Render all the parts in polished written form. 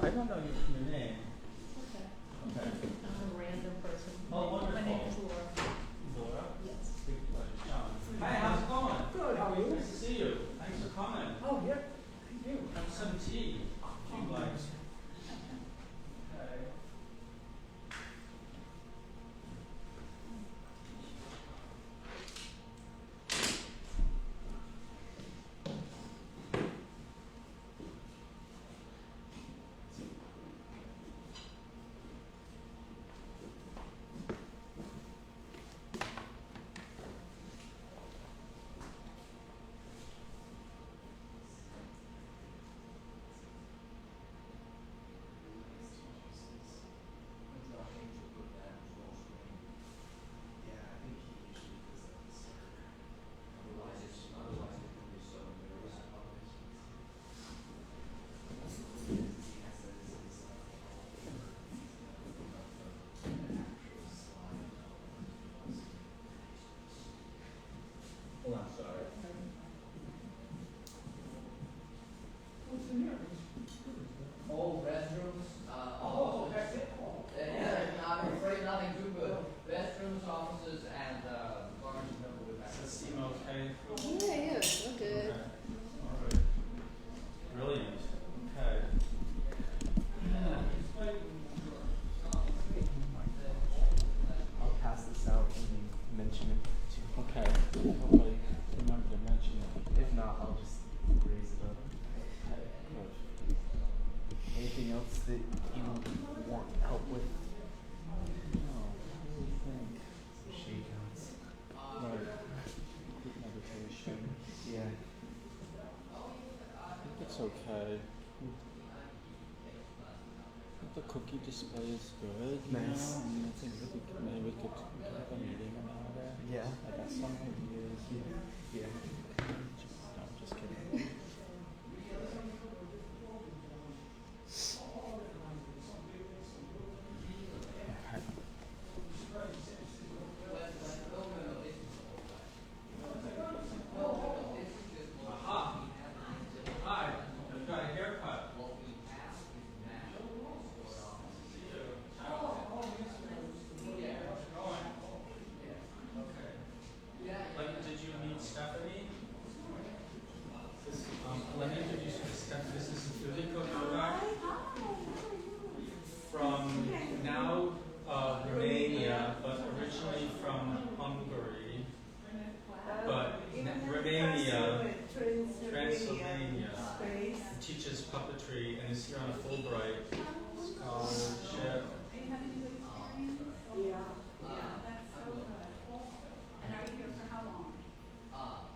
I don't know your name. Okay. Okay. I'm a random person. Oh, wonderful. My name is Laura. Laura? Yes. Big pleasure. John. Hi, how's it going? Good, how are you? Nice to see you. Thanks for coming. Oh, yeah, thank you. Have some tea, if you'd like. Okay. Oh, I'm sorry. What's in here? Old restrooms, Oh, that's it. I'm afraid nothing too good. Restrooms, offices, and, garbage and number with Does that. this seem okay? Yeah, we're good. Okay. All right. Brilliant. Okay. I'll pass this out and mention it too. Okay. Hopefully remember to mention it. If not, I'll just raise it up. Okay. Good. Anything else that you want help with? No, what do you think? Shakeouts. Right. Group meditation. Yeah. I think it's okay. I think the cookie display is good. You Nice. know? I think maybe we could have a meeting about it. Yeah. I got some ideas. Yeah. No, I'm just kidding. Okay. Aha. Hi. I've got a haircut. Did you meet Stephanie? Let me introduce you to Stephanie. This is Yuriko Novak from now Romania, but originally from Hungary. But Romania, Transylvania, teaches puppetry and is here on a Fulbright scholarship. Yeah. And are you here for how long?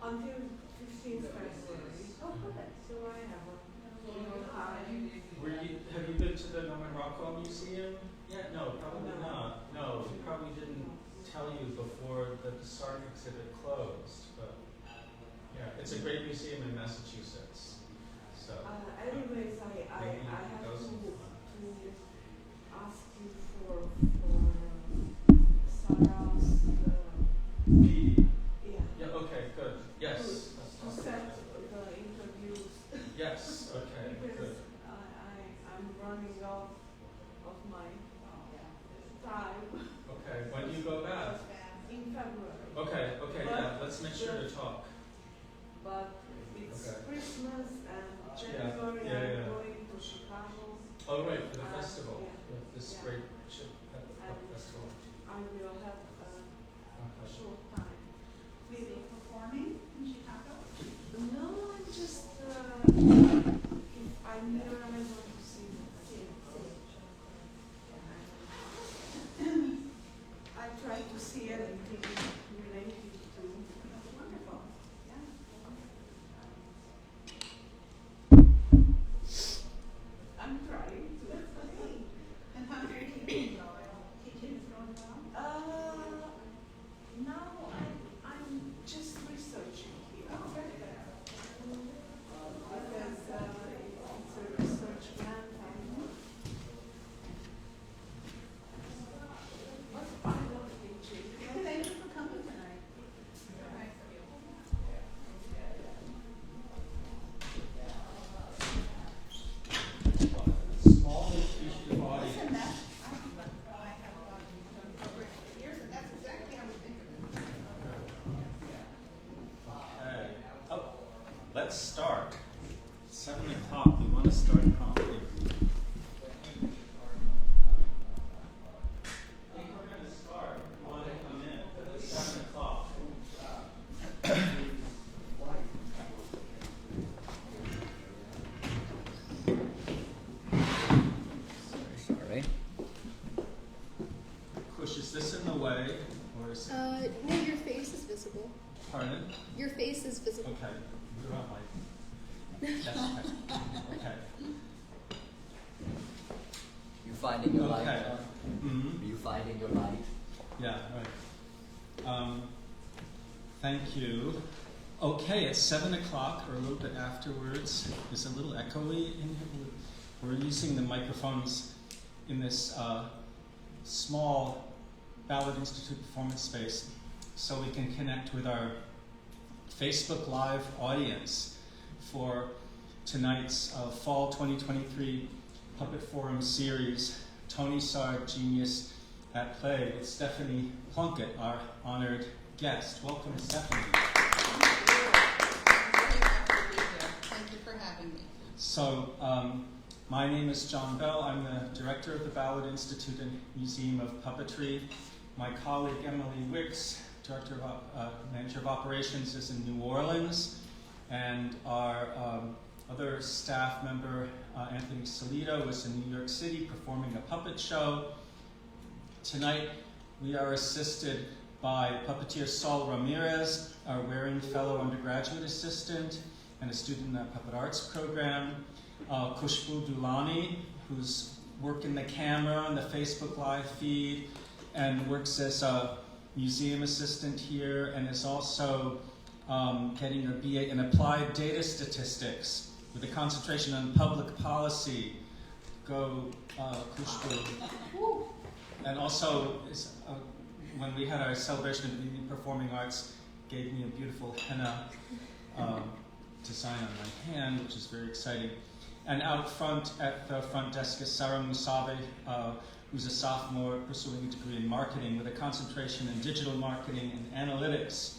Until 15th February. Oh, good. So I have a time. Have you been to the No Morocco Museum? Yeah, no, probably not. No, he probably didn't tell you before that the Sarg exhibit closed. But yeah, it's a great museum in Massachusetts. So Anyways, I maybe you have could go to sometime. ask you for Sarah's, yeah. Yeah. Okay. Good. Yes. To set the interviews. Yes. Okay. Because Good. I'm running out of my time. Okay. When do you go back? In February. Okay. Okay. But Yeah. Let's make sure to talk. But it's Okay. Christmas and Yeah. January Yeah, yeah. I'm going to Chicago. Oh, right. For the festival. Yeah. Yeah, this Yeah. great chip festival. I will have a Okay. short time. Maybe performing in Chicago? No, I'm just, if I'm here, I want to see I try to see anything related to. That's wonderful. Yeah. I'm trying to. And how are your teaching going? Teaching is going well? Now I'm let's start. 7 o'clock, we want to start promptly. I think we're going to start. We want to come in at 7 o'clock. Sorry. Kush, is this in the way? Or is it? No, your face is visible. Pardon? Your face is visible. Okay. You're not like. That's okay. You finding your light? Okay. Are you finding your light? Yeah, right. Thank you. Okay, it's 7 o'clock or a little bit afterwards. It's a little echoey in here. We're using the microphones in this small Ballard Institute performance space so we can connect with our Facebook Live audience for tonight's Fall 2023 Puppet Forum series, Tony Sarg, Genius at Play, with Stephanie Plunkett, our honored guest. Welcome, Stephanie. Thank you for having me. So, my name is John Bell. I'm the director of the Ballard Institute and Museum of Puppetry. My colleague Emily Wicks, manager of operations, is in New Orleans, and our other staff member, Anthony Solito, is in New York City performing a puppet show. Tonight, we are assisted by puppeteer Saul Ramirez, our Waring Fellow undergraduate assistant and a student in the Puppet Arts program, Khushbu Dulani, who's working the camera and the Facebook Live feed and works as a museum assistant here, and is also getting her BA in Applied Data Statistics with a concentration on public policy. Go, Khushbu. And also, when we had our celebration of the Performing Arts, gave me a beautiful henna design on my hand, which is very exciting. And out front at the front desk is Sarah Musabe, who's a sophomore pursuing a degree in marketing with a concentration in digital marketing and analytics.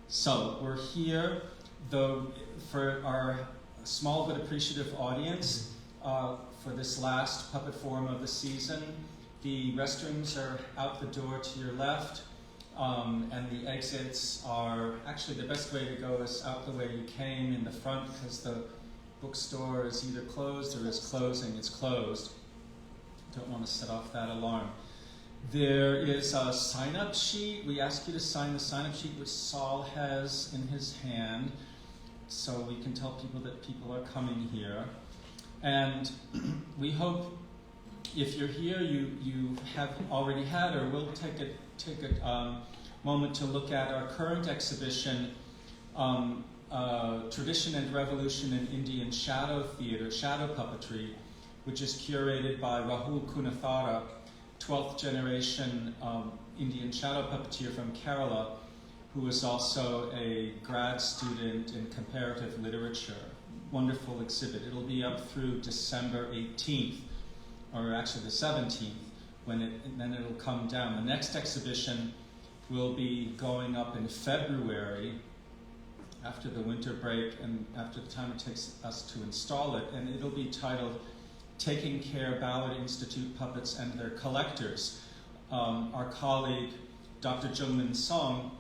So we're here, though, for our small but appreciative audience for this last Puppet Forum of the season. The restrooms are out the door to your left, and the exits are, actually the best way to go is out the way you came in the front, because the bookstore is either closed or is closing. It's closed. Don't want to set off that alarm. There is a sign-up sheet. We ask you to sign the sign-up sheet, which Saul has in his hand, so we can tell people that people are coming here. And we hope if you're here, you have already had or will take a moment to look at our current exhibition, Tradition and Revolution in Indian Shadow Theatre, Shadow Puppetry, which is curated by Rahul Kunathara, 12th generation Indian shadow puppeteer from Kerala, who is also a grad student in comparative literature. Wonderful exhibit. It'll be up through December 18th, or actually the 17th, then it'll come down. The next exhibition will be going up in February, after the winter break and after the time it takes us to install it, and it'll be titled Taking Care Ballard Institute Puppets and Their Collectors. Our colleague, Dr. Jungmin Song,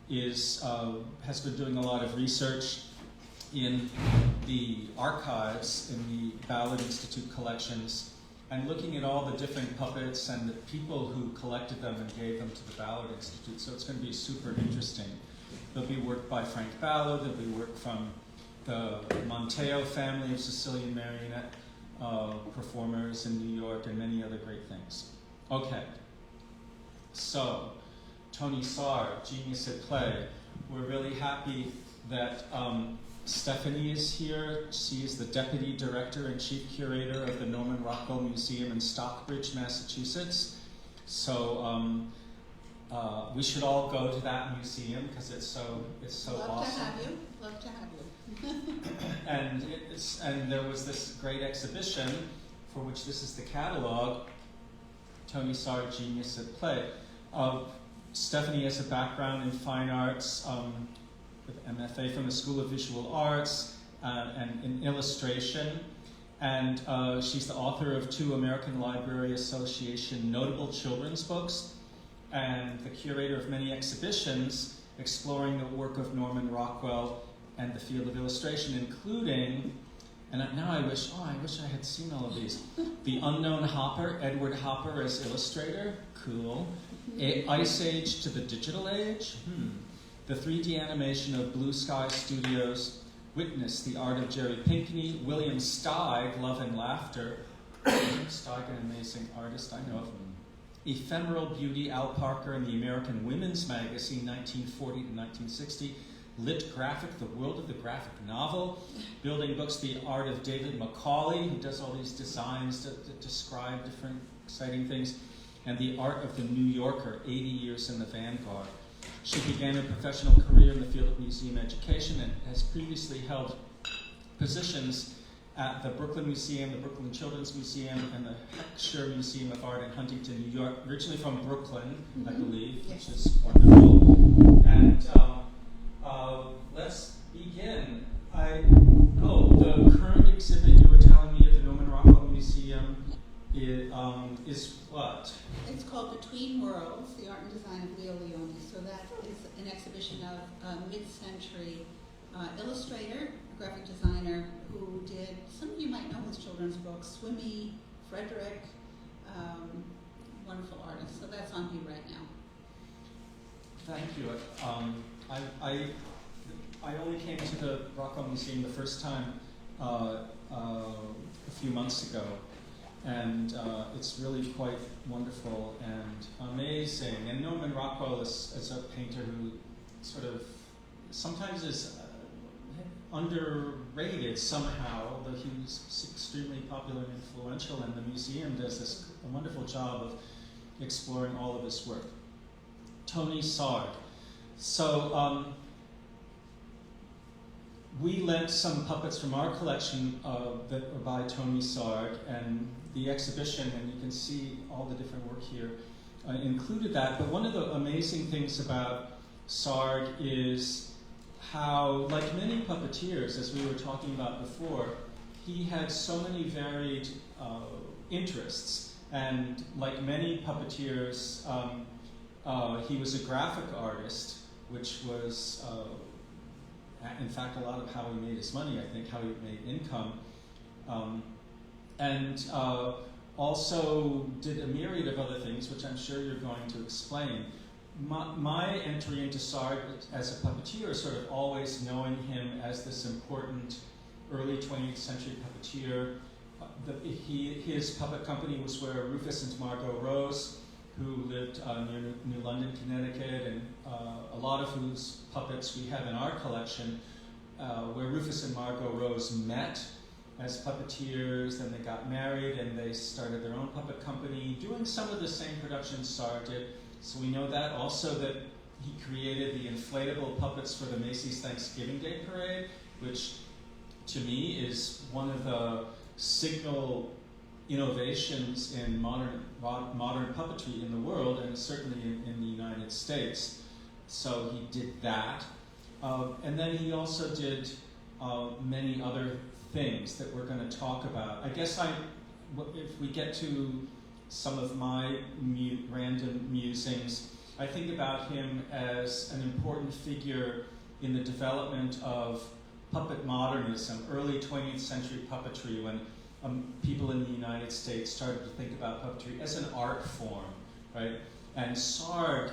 has been doing a lot of research in the archives in the Ballard Institute collections and looking at all the different puppets and the people who collected them and gave them to the Ballard Institute. So it's going to be super interesting. There'll be work by Frank Ballard, there'll be work from the Monteo family of Sicilian marionette performers in New York, and many other great things. Okay, so Tony Sarg, Genius at Play. We're really happy that Stephanie is here. She is the Deputy Director and Chief Curator of the Norman Rockwell Museum in Stockbridge, Massachusetts. So we should all go to that museum because it's so Love awesome. to have you. Love to have you. And there was this great exhibition for which this is the catalog, Tony Sarg, Genius at Play. Stephanie has a background in fine arts, with an MFA from the School of Visual Arts and in illustration. And she's the author of 2 American Library Association notable children's books and the curator of many exhibitions exploring the work of Norman Rockwell and the field of illustration, including, and now I wish I had seen all of these. The Unknown Hopper, Edward Hopper as illustrator, cool. Ice Age to the Digital Age, The 3D animation of Blue Sky Studios, Witness, The Art of Jerry Pinkney, William Steig, Love and Laughter. William Steig, an amazing artist, I know of. Ephemeral Beauty, Al Parker and the American Women's Magazine, 1940 to 1960. Lit Graphic, The World of the Graphic Novel. Building Books, The Art of David Macaulay, who does all these designs to describe different exciting things. And The Art of the New Yorker, 80 Years in the Vanguard. She began a professional career in the field of museum education and has previously held positions at the Brooklyn Museum, the Brooklyn Children's Museum, and the Heckscher Museum of Art in Huntington, New York, originally from Brooklyn, I believe, Yes. which is wonderful. And let's begin. The current exhibit you were telling me at the Norman Rockwell Museum is what? It's called Between Worlds, the Art and Design of Leo Leone. So that is an exhibition of a mid-century illustrator, graphic designer, who did, some of you might know his children's books, Swimmy, Frederick, wonderful artist. So that's on view right now. Thank you. I only came to the Rockwell Museum the first time a few months ago, and it's really quite wonderful and amazing. And Norman Rockwell is a painter who sort of sometimes is underrated somehow, although he was extremely popular and influential, and the museum does this wonderful job of exploring all of his work. Tony Sarg. So we lent some puppets from our collection that are by Tony Sarg, and the exhibition, and you can see all the different work here, included that. But one of the amazing things about Sarg is how, like many puppeteers, as we were talking about before, he had so many varied interests. And like many puppeteers, he was a graphic artist, which was, in fact, a lot of how he made his money, I think, how he made income. And also did a myriad of other things, which I'm sure you're going to explain. My entry into Sarg as a puppeteer is sort of always knowing him as this important early 20th century puppeteer. His puppet company was where Rufus and Margot Rose, who lived near New London, Connecticut, and a lot of whose puppets we have in our collection, where Rufus and Margot Rose met as puppeteers, then they got married and they started their own puppet company, doing some of the same productions Sarg did. So we know that. Also that he created the inflatable puppets for the Macy's Thanksgiving Day Parade, which to me is one of the signal innovations in modern puppetry in the world, and certainly in the United States. So he did that. And then he also did many other things that we're going to talk about. I guess if we get to some of my random musings, I think about him as an important figure in the development of puppet modernism, early 20th century puppetry, when people in the United States started to think about puppetry as an art form, right? And Sarg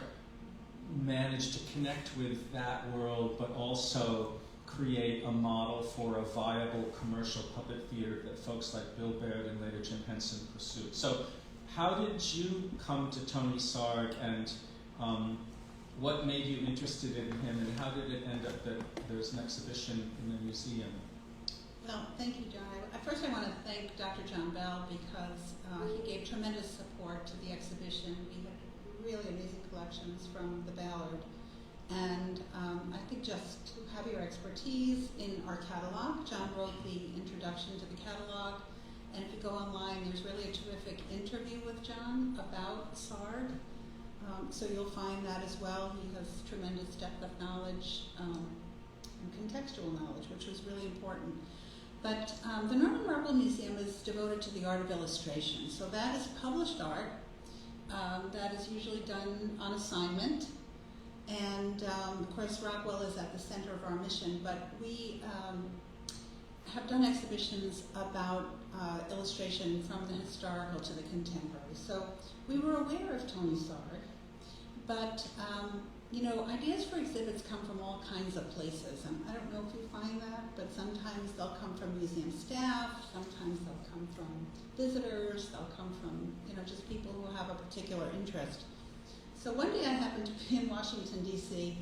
managed to connect with that world, but also create a model for a viable commercial puppet theater that folks like Bill Baird and later Jim Henson pursued. So how did you come to Tony Sarg, and what made you interested in him, and how did it end up that there's an exhibition in the museum? Well, thank you, John. First, I want to thank Dr. John Bell because he gave tremendous support to the exhibition. We had really amazing collections from the Ballard. And I think just to have your expertise in our catalog, John wrote the introduction to the catalog. And if you go online, there's really a terrific interview with John about Sarg. So you'll find that as well. He has tremendous depth of knowledge and contextual knowledge, which was really important. But the Norman Rockwell Museum is devoted to the art of illustration. So that is published art that is usually done on assignment. And of course, Rockwell is at the center of our mission, but we have done exhibitions about illustration from the historical to the contemporary. So we were aware of Tony Sarg, but you know, ideas for exhibits come from all kinds of places. And I don't know if you find that, but sometimes they'll come from museum staff, sometimes they'll come from visitors, they'll come from, you know, just people who have a particular interest. So one day I happened to be in Washington, D.C.,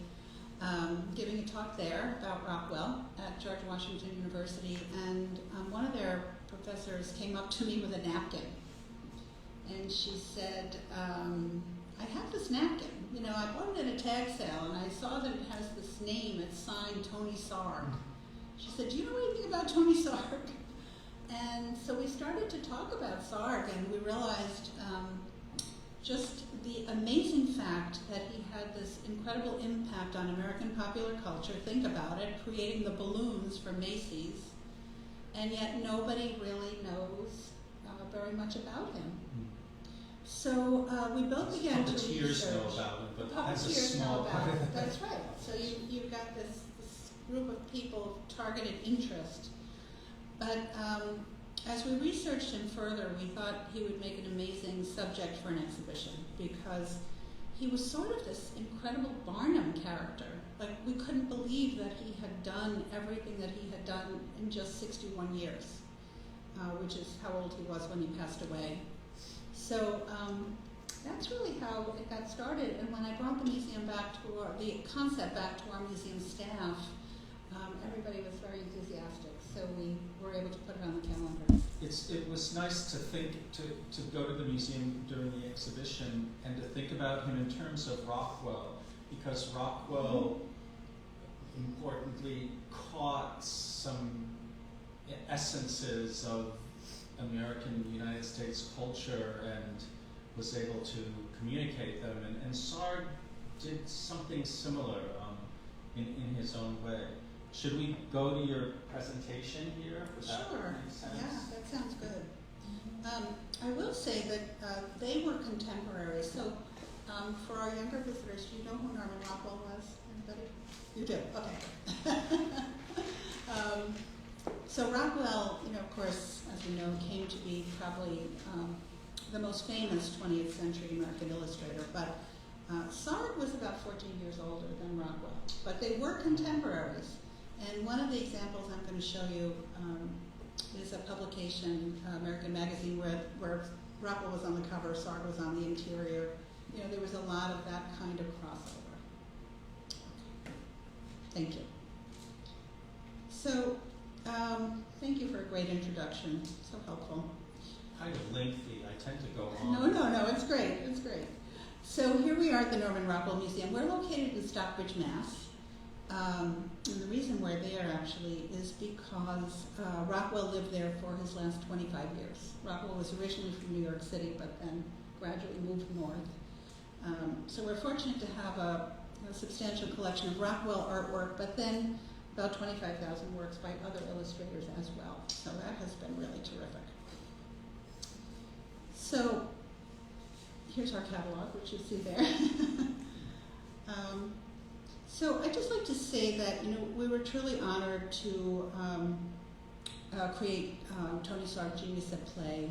giving a talk there about Rockwell at George Washington University, and one of their professors came up to me with a napkin. And she said, I have this napkin. You know, I bought it at a tag sale, and I saw that it has this name. It's signed Tony Sarg. She said, do you know anything about Tony Sarg? And so we started to talk about Sarg, and we realized just the amazing fact that he had this incredible impact on American popular culture. Think about it, creating the balloons for Macy's, and yet nobody really knows very much about him. So we both began to research. Puppeteers know about it, but as a Puppeteers know small about it. That's right. So you've got this group of people of targeted interest. But as we researched him further, we thought he would make an amazing subject for an exhibition, because he was sort of this incredible Barnum character. Like, we couldn't believe that he had done everything that he had done in just 61 years, which is how old he was when he passed away. So that's really how it got started. And when I brought the museum back to the concept back to our museum staff, everybody was very enthusiastic. So we were able to put it on the calendar. It was nice to think, to go to the museum during the exhibition and to think about him in terms of Rockwell, because Rockwell importantly caught some essences of American United States culture and was able to communicate them. And Sarg did something similar in his own way. Should we go to your presentation here? Would that Sure. make sense? Yeah, that sounds good. I will say that they were contemporaries. So for our younger visitors, do you know who Norman Rockwell was? Anybody? You do? Okay. So Rockwell, you know, of course, as we know, came to be probably the most famous 20th century American illustrator, but Sarg was about 14 years older than Rockwell, but they were contemporaries. And one of the examples I'm going to show you is a publication, American Magazine, where Rockwell was on the cover, Sarg was on the interior. You know, there was a lot of that kind of crossover. Okay. Thank you. So, thank you for a great introduction. So helpful. Kind of lengthy. I tend to go on. No, it's great. It's great. So here we are at the Norman Rockwell Museum. We're located in Stockbridge, Mass. And the reason we're there actually is because Rockwell lived there for his last 25 years. Rockwell was originally from New York City, but then gradually moved north. So we're fortunate to have a substantial collection of Rockwell artwork, but then about 25,000 works by other illustrators as well. So that has been really terrific. So here's our catalog, which you see there. So I'd just like to say that, you know, we were truly honored to create Tony Sarg Genius at Play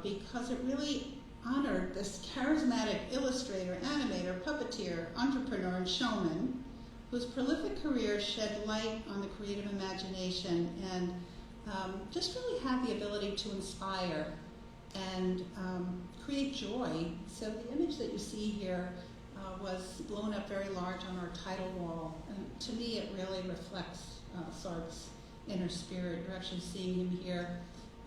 because it really honored this charismatic illustrator, animator, puppeteer, entrepreneur, and showman whose prolific career shed light on the creative imagination and just really had the ability to inspire and create joy. So the image that you see here was blown up very large on our title wall. And to me, it really reflects Sarg's inner spirit. You're actually seeing him here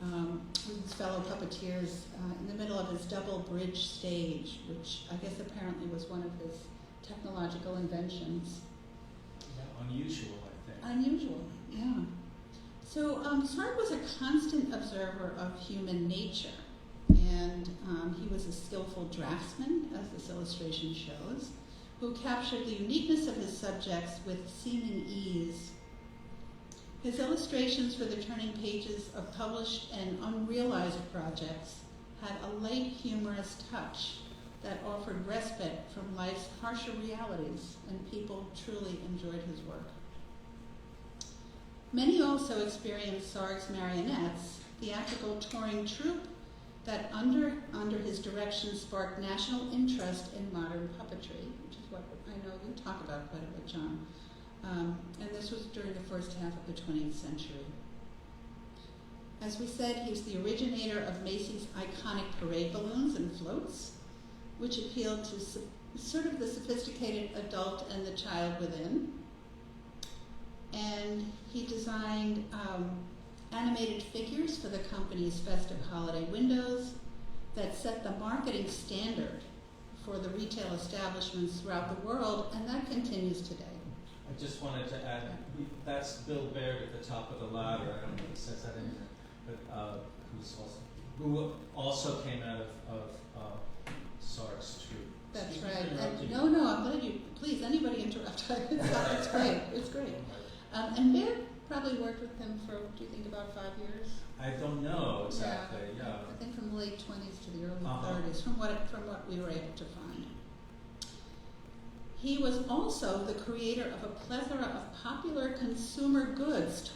with his fellow puppeteers in the middle of his double bridge stage, which I guess apparently was one of his technological inventions. Yeah, unusual, I think. Unusual, yeah. So Sarg was a constant observer of human nature. And he was a skillful draftsman, as this illustration shows, who captured the uniqueness of his subjects with seeming ease. His illustrations for the turning pages of published and unrealized projects had a light, humorous touch that offered respite from life's harsher realities, and people truly enjoyed his work. Many also experienced Sarg's marionettes, theatrical touring troupe that under his direction sparked national interest in modern puppetry, which is what I know you talk about quite a bit, John. And this was during the first half of the 20th century. As we said, he was the originator of Macy's iconic parade balloons and floats, which appealed to sort of the sophisticated adult and the child within. And he designed animated figures for the company's festive holiday windows that set the marketing standard for the retail establishments throughout the world, and that continues today. I just wanted to add, that's Bill Baird at the top of the ladder. I don't know if it says that in there, but who also came out of Sarg's troupe. That's Excuse me right. for interrupting No, I'm glad you. Please, anybody interrupt. It's great. It's great. And Baird probably worked with him for, do you think, about 5 years? I don't know exactly. Yeah. I think from the late 20s to the early Uh-huh. 30s, from what we were able to find. He was also the creator of a plethora of popular consumer goods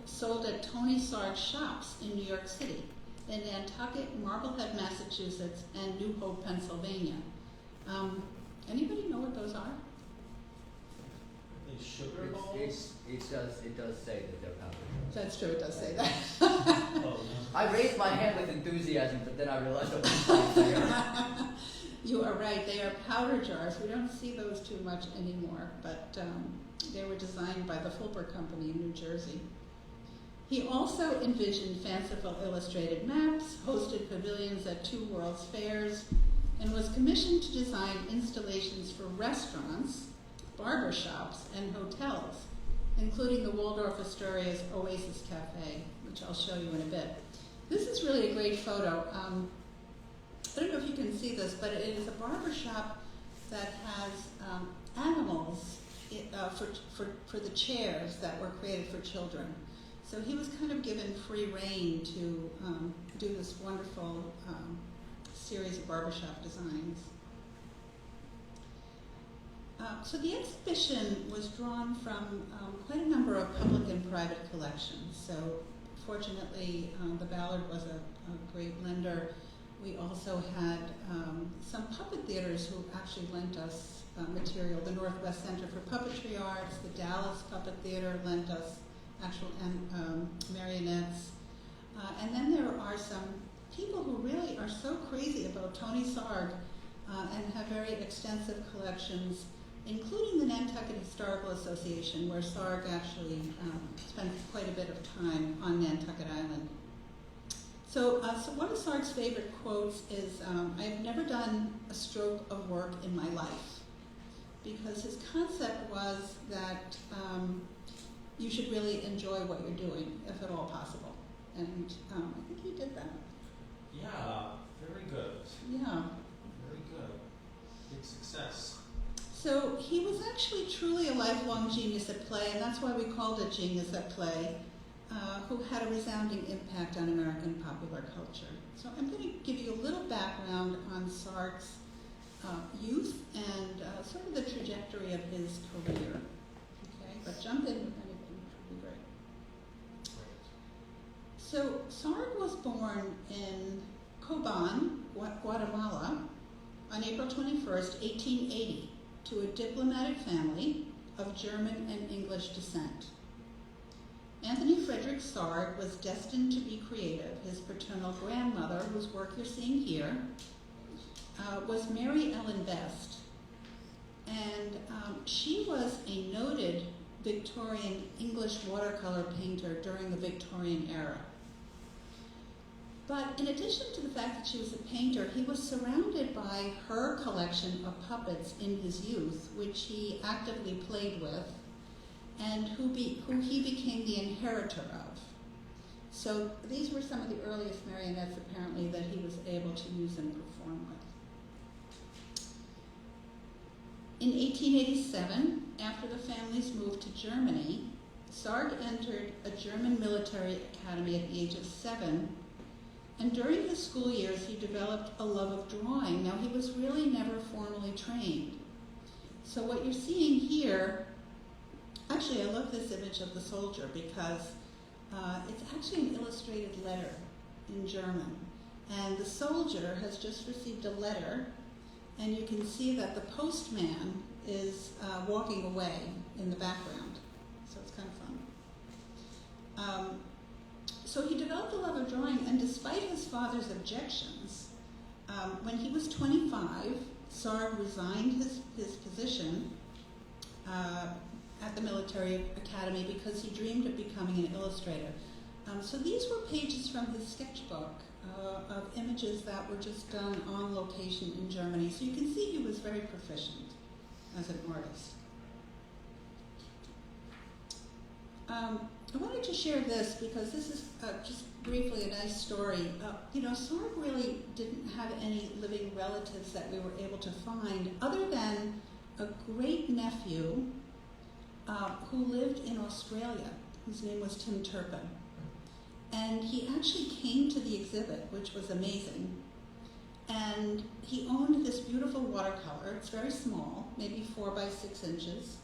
sold at Tony Sarg shops in New York City, in Nantucket, Marblehead, Massachusetts, and New Hope, Pennsylvania. Anybody know what those are? The sugar balls? It does say that they're powder jars. That's true, it does say that. Oh, no. I raised my hand with enthusiasm, but then I realized I wasn't there. You are right, they are powder jars. We don't see those too much anymore, but they were designed by the Fulper Company in New Jersey. He also envisioned fanciful illustrated maps, hosted pavilions at 2 World's Fairs, and was commissioned to design installations for restaurants, barber shops, and hotels, including the Waldorf Astoria's Oasis Cafe, which I'll show you in a bit. This is really a great photo. I don't know if you can see this, but it is a barber shop that has animals for the chairs that were created for children. So he was kind of given free rein to do this wonderful series of barbershop designs. So the exhibition was drawn from quite a number of public and private collections. So fortunately, the Ballard was a great lender. We also had some puppet theaters who actually lent us material. The Northwest Center for Puppetry Arts, the Dallas Puppet Theater lent us actual marionettes. And then there are some people who really are so crazy about Tony Sarg and have very extensive collections, including the Nantucket Historical Association, where Sarg actually spent quite a bit of time on Nantucket Island. So one of Sarg's favorite quotes is, "I have never done a stroke of work in my life," because his concept was that you should really enjoy what you're doing, if at all possible. And I think he did that. Yeah, very good. Yeah. Very good. Big success. So he was actually truly a lifelong genius at play, and that's why we called it Genius at Play, who had a resounding impact on American popular culture. So I'm going to give you a little background on Sarg's youth and sort of the trajectory of his career. Okay, but jump in with anything, which would be great. So Sarg was born in Coban, Guatemala, on April 21st, 1880, to a diplomatic family of German and English descent. Anthony Frederick Sarg was destined to be creative. His paternal grandmother, whose work you're seeing here, was Mary Ellen Best. And she was a noted Victorian English watercolor painter during the Victorian era. But in addition to the fact that she was a painter, he was surrounded by her collection of puppets in his youth, which he actively played with, and who he became the inheritor of. So these were some of the earliest marionettes, apparently, that he was able to use and perform with. In 1887, after the families moved to Germany, Sarg entered a German military academy at the age of 7, and during his school years he developed a love of drawing. Now, he was really never formally trained. So what you're seeing here, actually I love this image of the soldier because it's actually an illustrated letter in German. And the soldier has just received a letter, and you can see that the postman is walking away in the background. So it's kind of fun. So he developed a love of drawing, and despite his father's objections, when he was 25, Sarg resigned his position at the military academy because he dreamed of becoming an illustrator. So these were pages from his sketchbook of images that were just done on location in Germany. So you can see he was very proficient as an artist. I wanted to share this because this is just briefly a nice story. Sarg really didn't have any living relatives that we were able to find other than a great nephew who lived in Australia, whose name was Tim Turpin. And he actually came to the exhibit, which was amazing. And he owned this beautiful watercolor. It's very small, maybe 4 by 6 inches.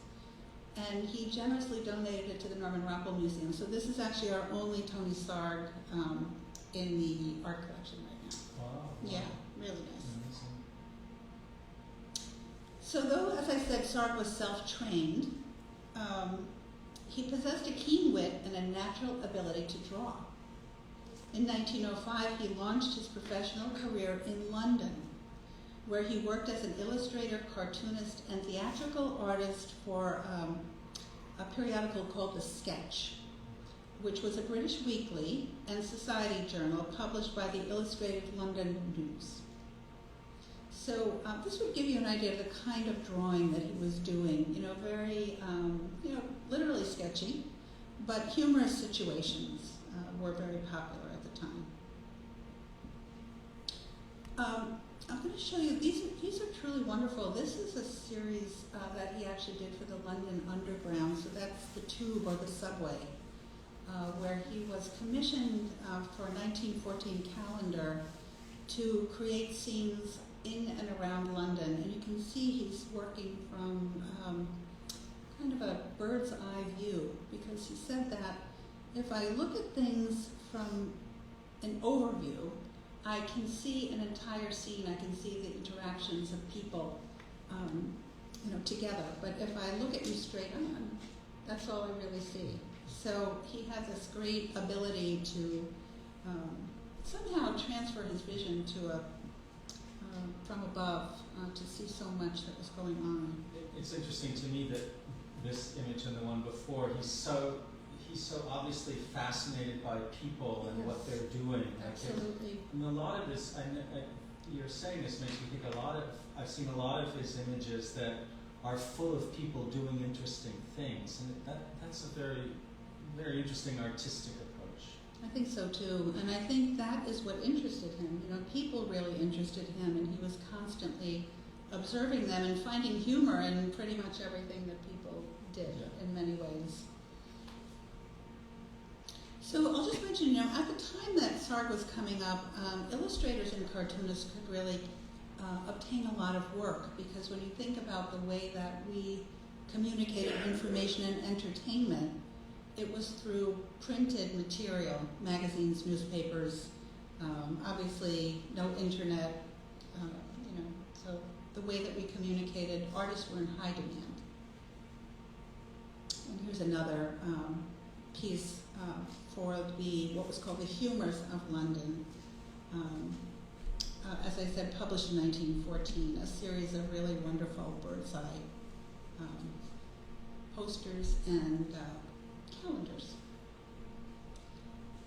And he generously donated it to the Norman Rockwell Museum. So this is actually our only Tony Sarg in the art collection right now. Wow. Yeah, really nice. Amazing. So though, as I said, Sarg was self-trained, he possessed a keen wit and a natural ability to draw. In 1905, he launched his professional career in London, where he worked as an illustrator, cartoonist, and theatrical artist for a periodical called The Sketch, which was a British weekly and society journal published by the Illustrated London News. So this would give you an idea of the kind of drawing that he was doing, very, literally sketchy, but humorous situations were very popular at the time. I'm going to show you, these are truly wonderful. This is a series that he actually did for the London Underground, so that's the tube or the subway, where he was commissioned for a 1914 calendar to create scenes in and around London. And you can see he's working from kind of a bird's eye view, because he said that if I look at things from an overview, I can see an entire scene. I can see the interactions of people, together. But if I look at you straight on, that's all I really see. So he had this great ability to somehow transfer his vision to from above to see so much that was going on. It's interesting to me that this image and the one before, he's so obviously fascinated by people and what they're doing. Absolutely. And a lot of this, you're saying this makes me think I've seen a lot of his images that are full of people doing interesting things, and that's a very, very interesting artistic approach. I think so too, and I think that is what interested him. People really interested him, and he was constantly observing them and finding humor in pretty much everything that people did in many ways. So I'll just mention, at the time that Sarg was coming up, illustrators and cartoonists could really obtain a lot of work, because when you think about the way that we communicated information and entertainment, it was through printed material, magazines, newspapers, obviously no internet, so the way that we communicated, artists were in high demand. And here's another piece for what was called the Humours of London. As I said, published in 1914, a series of really wonderful bird's eye posters and calendars.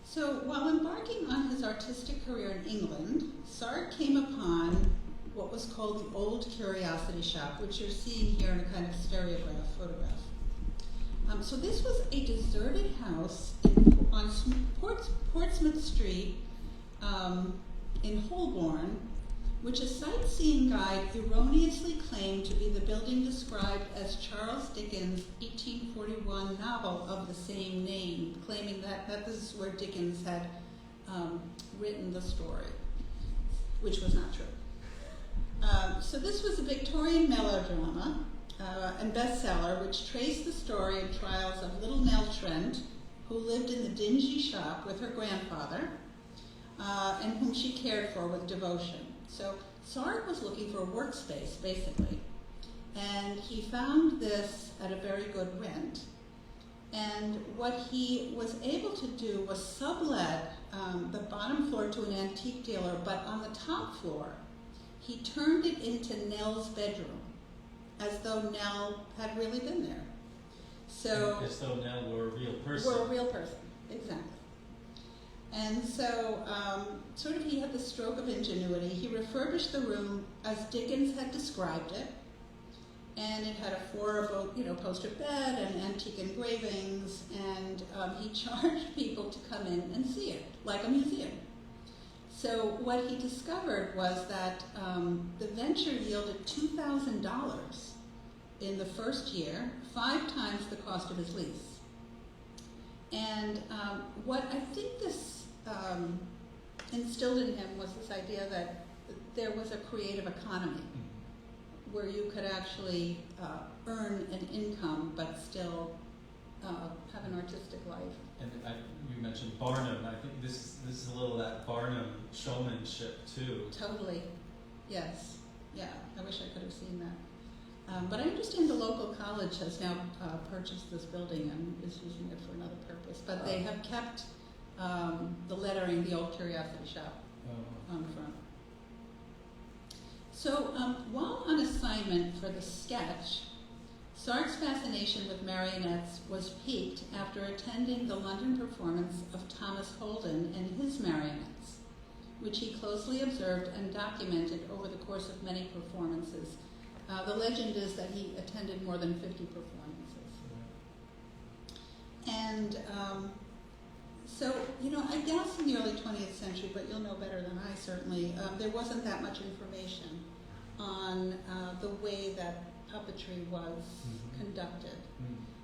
So while embarking on his artistic career in England, Sarg came upon what was called the Old Curiosity Shop, which you're seeing here in a kind of stereograph photograph. So this was a deserted house on Portsmouth Street in Holborn, which a sightseeing guide erroneously claimed to be the building described as Charles Dickens' 1841 novel of the same name, claiming that this is where Dickens had written the story, which was not true. So this was a Victorian melodrama and bestseller, which traced the story and trials of little Nell Trent, who lived in the dingy shop with her grandfather, and whom she cared for with devotion. So Sarg was looking for a workspace, basically, and he found this at a very good rent. And what he was able to do was sublet the bottom floor to an antique dealer, but on the top floor, he turned it into Nell's bedroom, as though Nell had really been there. So as though Nell were a real person. were a real person, exactly. And so, sort of he had the stroke of ingenuity. He refurbished the room as Dickens had described it, and it had a four-poster bed and antique engravings, and he charged people to come in and see it, like a museum. So what he discovered was that the venture yielded $2,000 in the first year, 5 times the cost of his lease. And what I think this instilled in him was this idea that there was a creative economy where you could actually earn an income but still have an artistic life. And you mentioned Barnum. I think this is a little of that Barnum showmanship too. Totally, yes, yeah. I wish I could have seen that. But I understand the local college has now purchased this building and is using it for another purpose. But they have kept the lettering, the old Curiosity Shop, on the front. So while on assignment for the sketch, Sarg's fascination with marionettes was piqued after attending the London performance of Thomas Holden and his marionettes, which he closely observed and documented over the course of many performances. The legend is that he attended more than 50 performances. And so, I guess in the early 20th century, but you'll know better than I certainly, there wasn't that much information on the way that puppetry was conducted.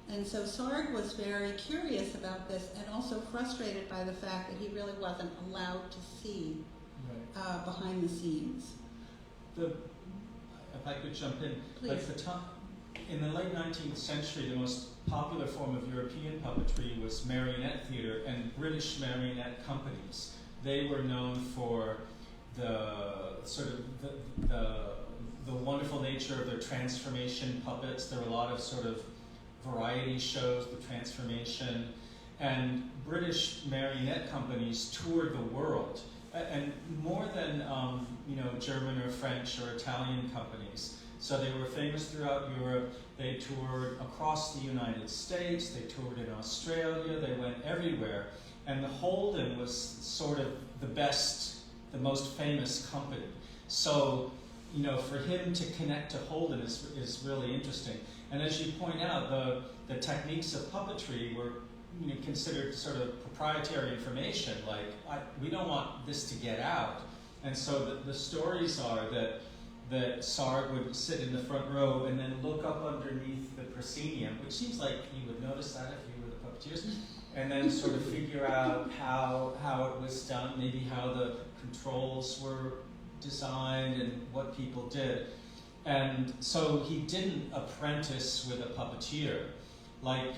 And so Sarg was very curious about this and also frustrated by the fact that he really wasn't allowed to see behind the scenes. If I could jump in, Please. in the late 19th century, the most popular form of European puppetry was marionette theater and British marionette companies. They were known for the sort of the wonderful nature of their transformation puppets. There were a lot of sort of variety shows with transformation, and British marionette companies toured the world, and more than German or French or Italian companies. So they were famous throughout Europe. They toured across the United States. They toured in Australia. They went everywhere, and the Holden was sort of the most famous company. So, for him to connect to Holden is really interesting. And as you point out, the techniques of puppetry were considered sort of proprietary information. Like, we don't want this to get out. And so the stories are that Sarg would sit in the front row and then look up underneath the proscenium, which seems like you would notice that if you were the puppeteers, and then sort of figure out how it was done, maybe how the controls were designed and what people did. And so he didn't apprentice with a puppeteer. Like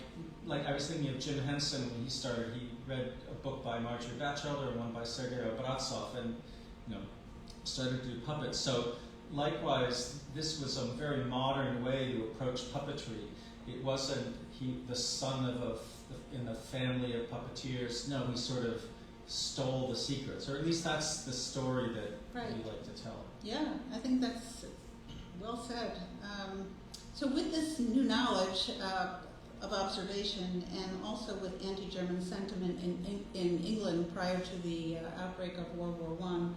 I was thinking of Jim Henson when he started. He read a book by Marjorie Batchelder and one by Sergei Obraztsov, and started to do puppets. So likewise, this was a very modern way to approach puppetry. It wasn't the son in the family of puppeteers. No, he sort of stole the secrets, or at least that's the story that we like to tell. Yeah, I think that's well said. So with this new knowledge of observation, and also with anti-German sentiment in England prior to the outbreak of World War I,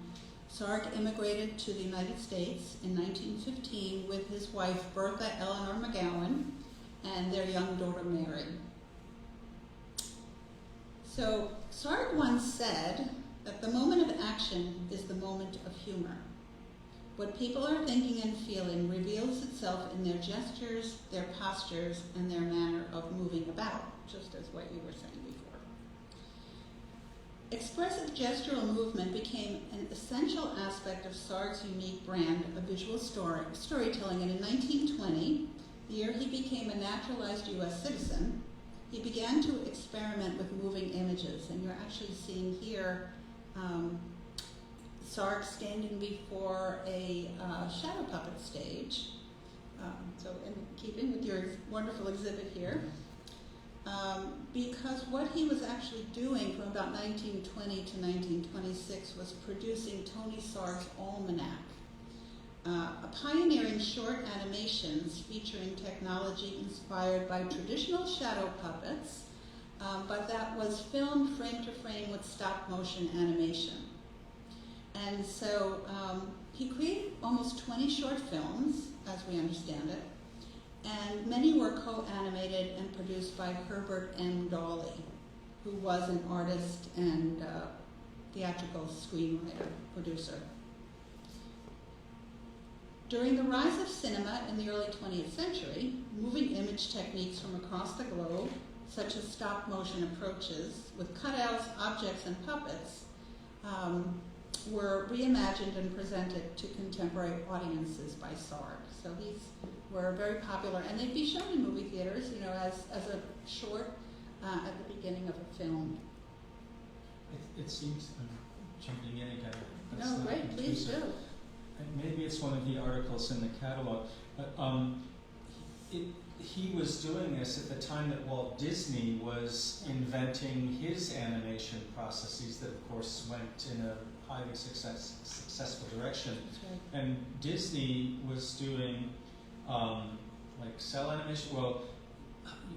Sarg immigrated to the United States in 1915 with his wife Bertha Eleanor McGowan and their young daughter Mary. So Sarg once said that the moment of action is the moment of humor. What people are thinking and feeling reveals itself in their gestures, their postures, and their manner of moving about, just as what you were saying before. Expressive gestural movement became an essential aspect of Sarg's unique brand of visual storytelling, and in 1920, the year he became a naturalized U.S. citizen, he began to experiment with moving images, and you're actually seeing here Sarg standing before a shadow puppet stage. So in keeping with your wonderful exhibit here, because what he was actually doing from about 1920 to 1926 was producing Tony Sarg's Almanac, a pioneering short animations featuring technology inspired by traditional shadow puppets, but that was filmed frame to frame with stop motion animation. And so he created almost 20 short films, as we understand it, and many were co-animated and produced by Herbert M. Dawley, who was an artist and theatrical screenwriter, producer. During the rise of cinema in the early 20th century, moving image techniques from across the globe, such as stop motion approaches with cutouts, objects, and puppets, were reimagined and presented to contemporary audiences by Sarg. So these were very popular, and they'd be shown in movie theaters, you know, as a short at the beginning of a film. It seems, I'm jumping in again. That's No, not great, please intrusive. do. And maybe it's one of the articles in the catalog, but he was doing this at the time that Walt Disney was inventing his animation processes that, of course, went in a highly successful direction. That's right. And Disney was doing like cell animation, well,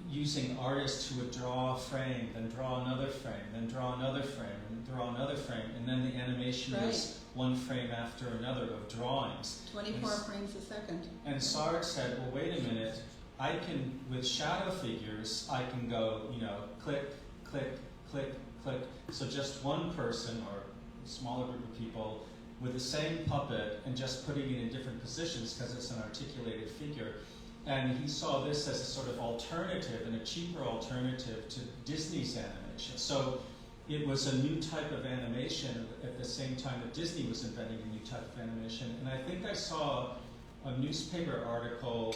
using artists who would draw a frame, then draw another frame, then draw another frame, and draw another frame, and then the animation was one frame after another of drawings. 24 frames a second. And Sarg said, well, wait a minute, I can, with shadow figures, I can go, you know, click, click, click, click. So just one person or a smaller group of people with the same puppet and just putting it in different positions because it's an articulated figure. And he saw this as a sort of alternative and a cheaper alternative to Disney's animation. So it was a new type of animation at the same time that Disney was inventing a new type of animation. And I think I saw a newspaper article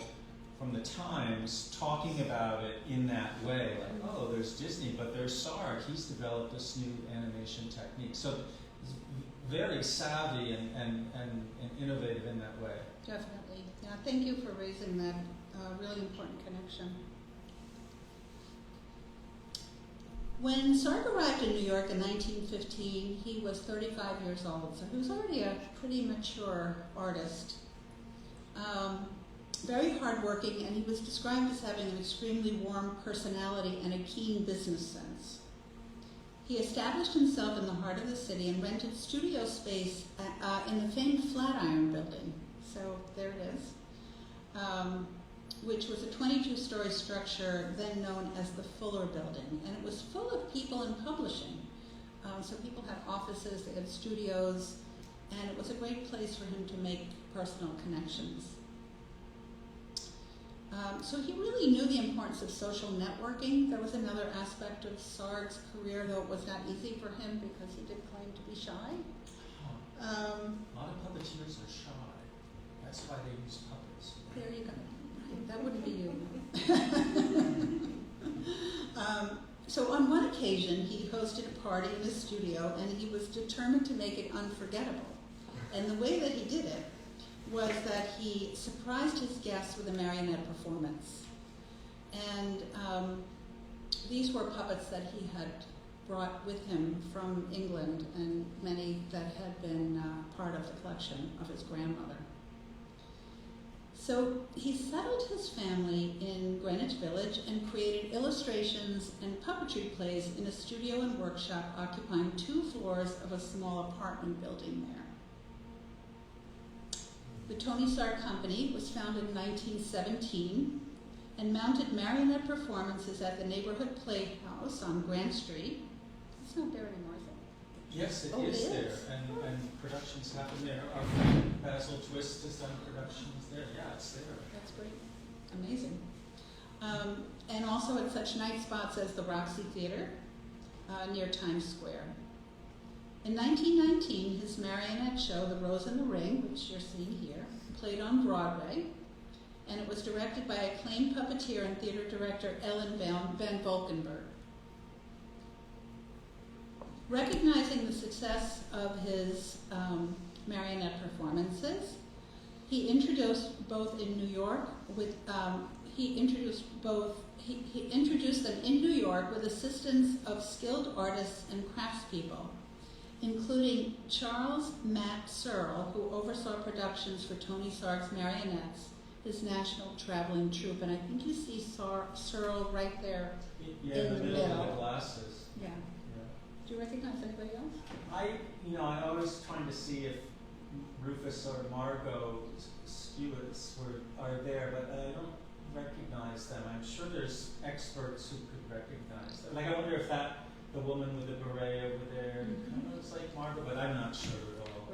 from the Times talking about it in that way, like, oh, there's Disney, but there's Sarg. He's developed this new animation technique. So it's very savvy and innovative in that way. Definitely. Yeah, thank you for raising that really important connection. When Sarg arrived in New York in 1915, he was 35 years old, so he was already a pretty mature artist. Very hardworking, and he was described as having an extremely warm personality and a keen business sense. He established himself in the heart of the city and rented studio space in the famed Flatiron Building. So there it is, which was a 22-story structure then known as the Fuller Building. And it was full of people in publishing. So people had offices, they had studios, and it was a great place for him to make personal connections. So he really knew the importance of social networking. That was another aspect of Sarg's career, though it was not easy for him because he did claim to be shy. A lot of puppeteers are shy. That's why they use puppets. There you go. That wouldn't be you. So on one occasion, he hosted a party in his studio, and he was determined to make it unforgettable. And the way that he did it was that he surprised his guests with a marionette performance. And these were puppets that he had brought with him from England, and many that had been part of the collection of his grandmother. So he settled his family in Greenwich Village and created illustrations and puppetry plays in a studio and workshop occupying 2 floors of a small apartment building there. The Tony Sarg Company was founded in 1917 and mounted marionette performances at the neighborhood playhouse on Grant Street. It's not there anymore, is Yes, it Oh, it is there, is? and productions happen there. Our friend Basil Twist has done productions there. Yeah, it's there. That's great. Amazing. And also at such nice spots as the Roxy Theater near Times Square. In 1919, his marionette show, The Rose in the Ring, which you're seeing here, played on Broadway, and it was directed by acclaimed puppeteer and theater director Ellen Van Valkenburg. Recognizing the success of his marionette performances, he introduced both in New York with he introduced them in New York with assistance of skilled artists and craftspeople, including Charles Matt Searle, who oversaw productions for Tony Sarg's Marionettes, his national traveling troupe. And I think you see Searle right there. Yeah, in the middle of the glasses. Yeah. Yeah. Do you recognize anybody else? I always trying to see if Rufus or Margot Stewart's are there, but I don't recognize them. I'm sure there's experts who could recognize them. Like, I wonder if the woman with the beret over there kind of looks like Margot, but I'm not sure at all.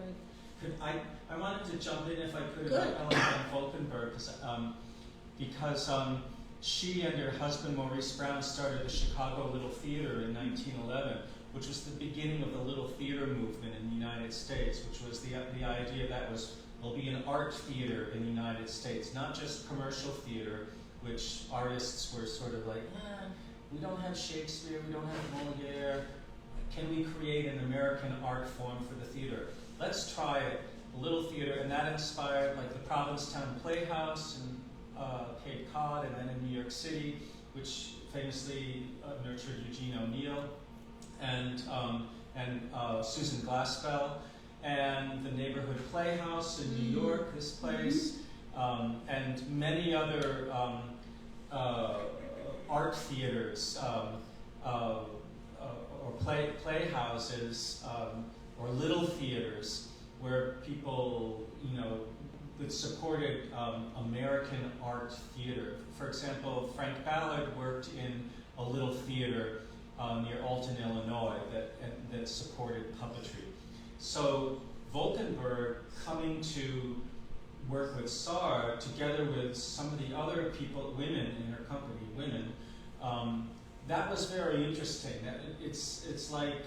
Right. I wanted to jump in if I could Good. about Ellen Van Valkenburg because she and her husband Maurice Brown started the Chicago Little Theater in 1911, which was the beginning of the Little Theater movement in the United States, which was the idea that there'll be an art theater in the United States, not just commercial theater, which artists were sort of like, we don't have Shakespeare, we don't have Moliere, can we create an American art form for the theater? Let's try it, a little theater, and that inspired like the Provincetown Playhouse in Cape Cod, and then in New York City, which famously nurtured Eugene O'Neill and Susan Glaspell, and the Neighborhood Playhouse in New York, this place, and many other art theaters or playhouses or little theaters where people, that supported American art theater. For example, Frank Ballard worked in a little theater near Alton, Illinois, that supported puppetry. So Valkenburg coming to work with Sarg, together with some of the other women in her company, that was very interesting. It's like,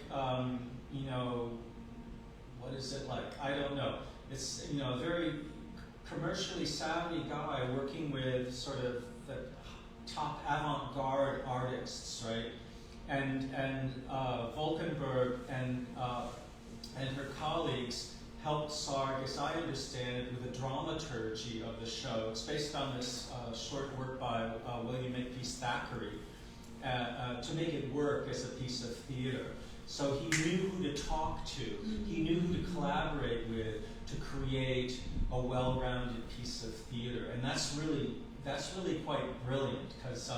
what is it like? I don't know. It's, a very commercially savvy guy working with sort of the top avant-garde artists, right? And Valkenburg and her colleagues helped Sarg, as I understand it, with the dramaturgy of the show. It's based on this short work by William Makepeace Thackeray to make it work as a piece of theater. So he knew who to talk to, he knew who to collaborate with to create a well-rounded piece of theater, and that's really quite brilliant because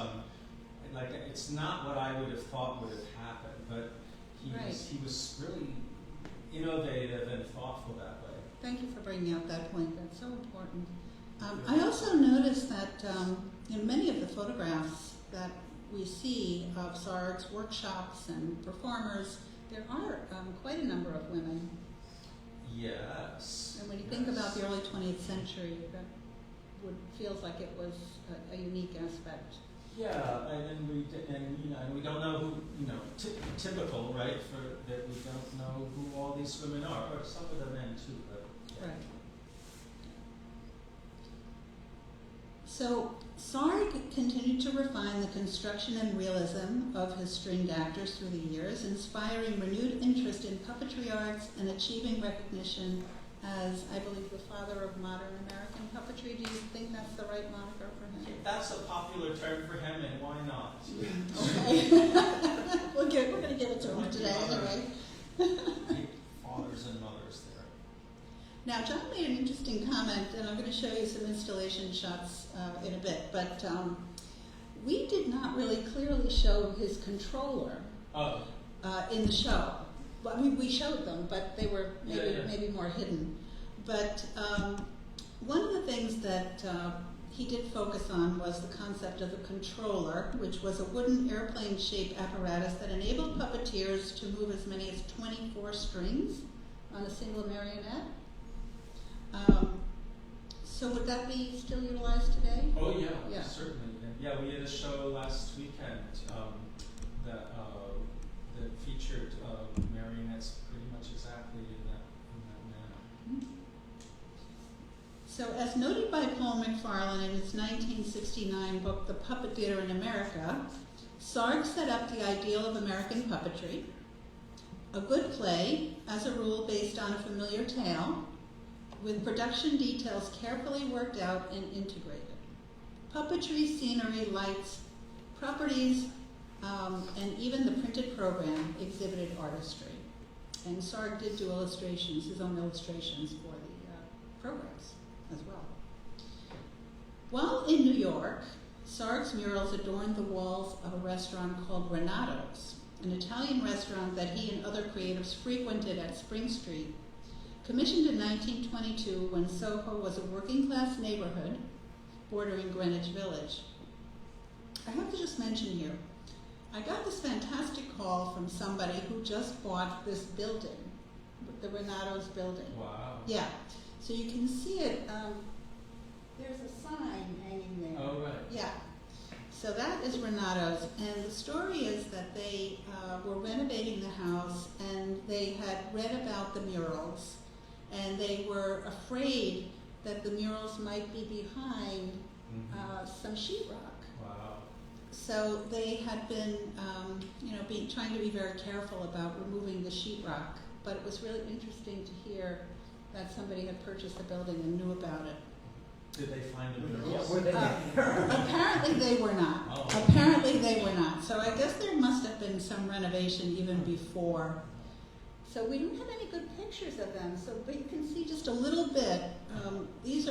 it's not what I would have thought would have happened, but he was really innovative and thoughtful that way. Thank you for bringing out that point. That's so important. I also noticed that in many of the photographs that we see of Sarg's workshops and performers, there are quite a number of women. Yes. And when you think about the early 20th century, that feels like it was a unique aspect. Yeah, and we don't know who, typical, right? For that we don't know who all these women are, or some of the men too. But yeah. Right. So Sarg continued to refine the construction and realism of his stringed actors through the years, inspiring renewed interest in puppetry arts and achieving recognition as, I believe, the father of modern American puppetry. Do you think that's the right moniker for him? That's a popular term for him, and why not? Okay. We're going to give it to him today anyway. Fathers and mothers there. Now, John made an interesting comment, and I'm going to show you some installation shots in a bit, but we did not really clearly show his controller in the show. Well, I mean, we showed them, but they were maybe more hidden. But one of the things that he did focus on was the concept of the controller, which was a wooden airplane-shaped apparatus that enabled puppeteers to move as many as 24 strings on a single marionette. So would that be still utilized today? Oh yeah, Yeah. certainly. Yeah, we had a show last weekend that featured marionettes pretty much exactly in that manner. So as noted by Paul McFarlane in his 1969 book, The Puppet Theater in America, Sarg set up the ideal of American puppetry, a good play, as a rule based on a familiar tale, with production details carefully worked out and integrated. Puppetry, scenery, lights, properties, and even the printed program exhibited artistry. And Sarg did do illustrations, his own illustrations for the programs as well. While in New York, Sarg's murals adorned the walls of a restaurant called Renato's, an Italian restaurant that he and other creatives frequented at Spring Street. Commissioned in 1922 when Soho was a working-class neighborhood bordering Greenwich Village. I have to just mention here, I got this fantastic call from somebody who just bought this building, the Renato's building. Wow. Yeah, so you can see it, there's a sign hanging there. Oh, right. Yeah, so that is Renato's, and the story is that they were renovating the house and they had read about the murals, and they were afraid that the murals might be behind some sheetrock. Wow. So they had been, trying to be very careful about removing the sheetrock, but it was really interesting to hear that somebody had purchased the building and knew about it. Did they find the Yeah, murals? were they Apparently they were not. Oh. Apparently they were not. So I guess there must have been some renovation even before. So we don't have any good pictures of them. So, but you can see just a little bit. These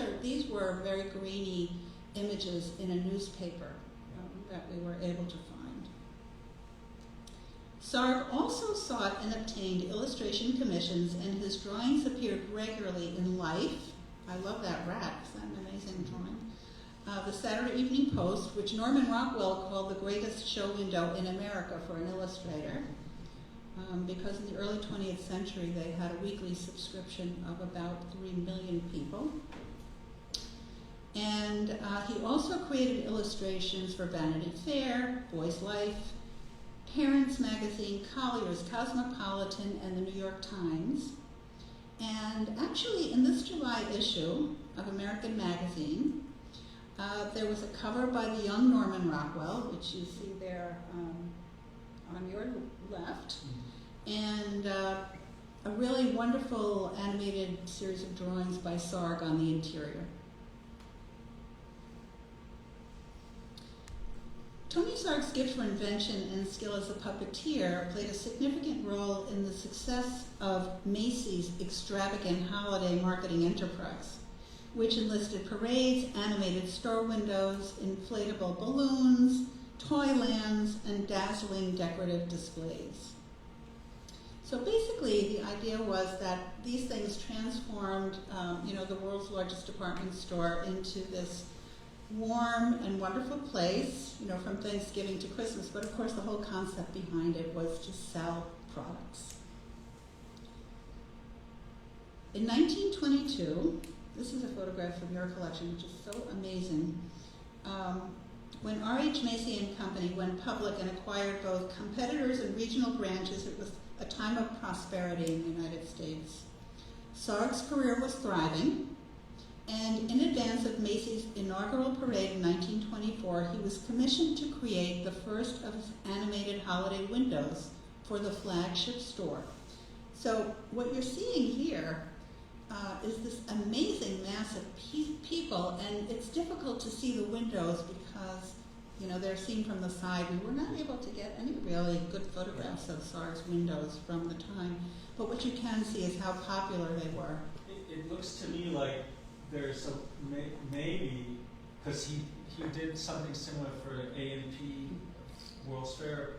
were very grainy images in a newspaper that we were able to find. Sarg also sought and obtained illustration commissions, and his drawings appeared regularly in Life. I love that rat. Is that an amazing drawing? The Saturday Evening Post, which Norman Rockwell called the greatest show window in America for an illustrator, because in the early 20th century they had a weekly subscription of about 3 million people. And he also created illustrations for Vanity Fair, Boy's Life, Parents Magazine, Collier's, Cosmopolitan, and the New York Times. And actually, in this July issue of American Magazine, there was a cover by the young Norman Rockwell, which you see there on your left, and a really wonderful animated series of drawings by Sarg on the interior. Tony Sarg's gift for invention and skill as a puppeteer played a significant role in the success of Macy's extravagant holiday marketing enterprise, which enlisted parades, animated store windows, inflatable balloons, toy lands, and dazzling decorative displays. So basically, the idea was that these things transformed, the world's largest department store into this warm and wonderful place, from Thanksgiving to Christmas. But of course, the whole concept behind it was to sell products. In 1922, this is a photograph from your collection, which is so amazing. When R.H. Macy and Company went public and acquired both competitors and regional branches, it was a time of prosperity in the United States. Sarg's career was thriving, and in advance of Macy's inaugural parade in 1924, he was commissioned to create the first of his animated holiday windows for the flagship store. So what you're seeing here is this amazing mass of people, and it's difficult to see the windows because they're seen from the side. We were not able to get any really good photographs of Sarg's windows from the time, but what you can see is how popular they were. It looks to me like there's maybe, because he did something similar for A&P World's Fair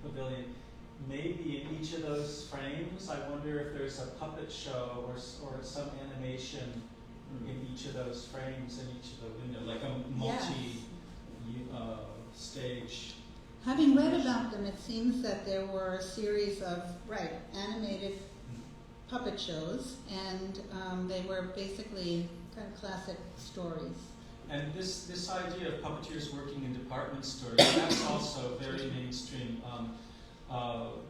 Pavilion. Maybe in each of those frames, I wonder if there's a puppet show or some animation in each of those frames in each of the windows, like a Yes. stage. Having read about them, it seems that there were a series of, animated puppet shows, and they were basically kind of classic stories. And this idea of puppeteers working in department stores, that's also very mainstream. Paul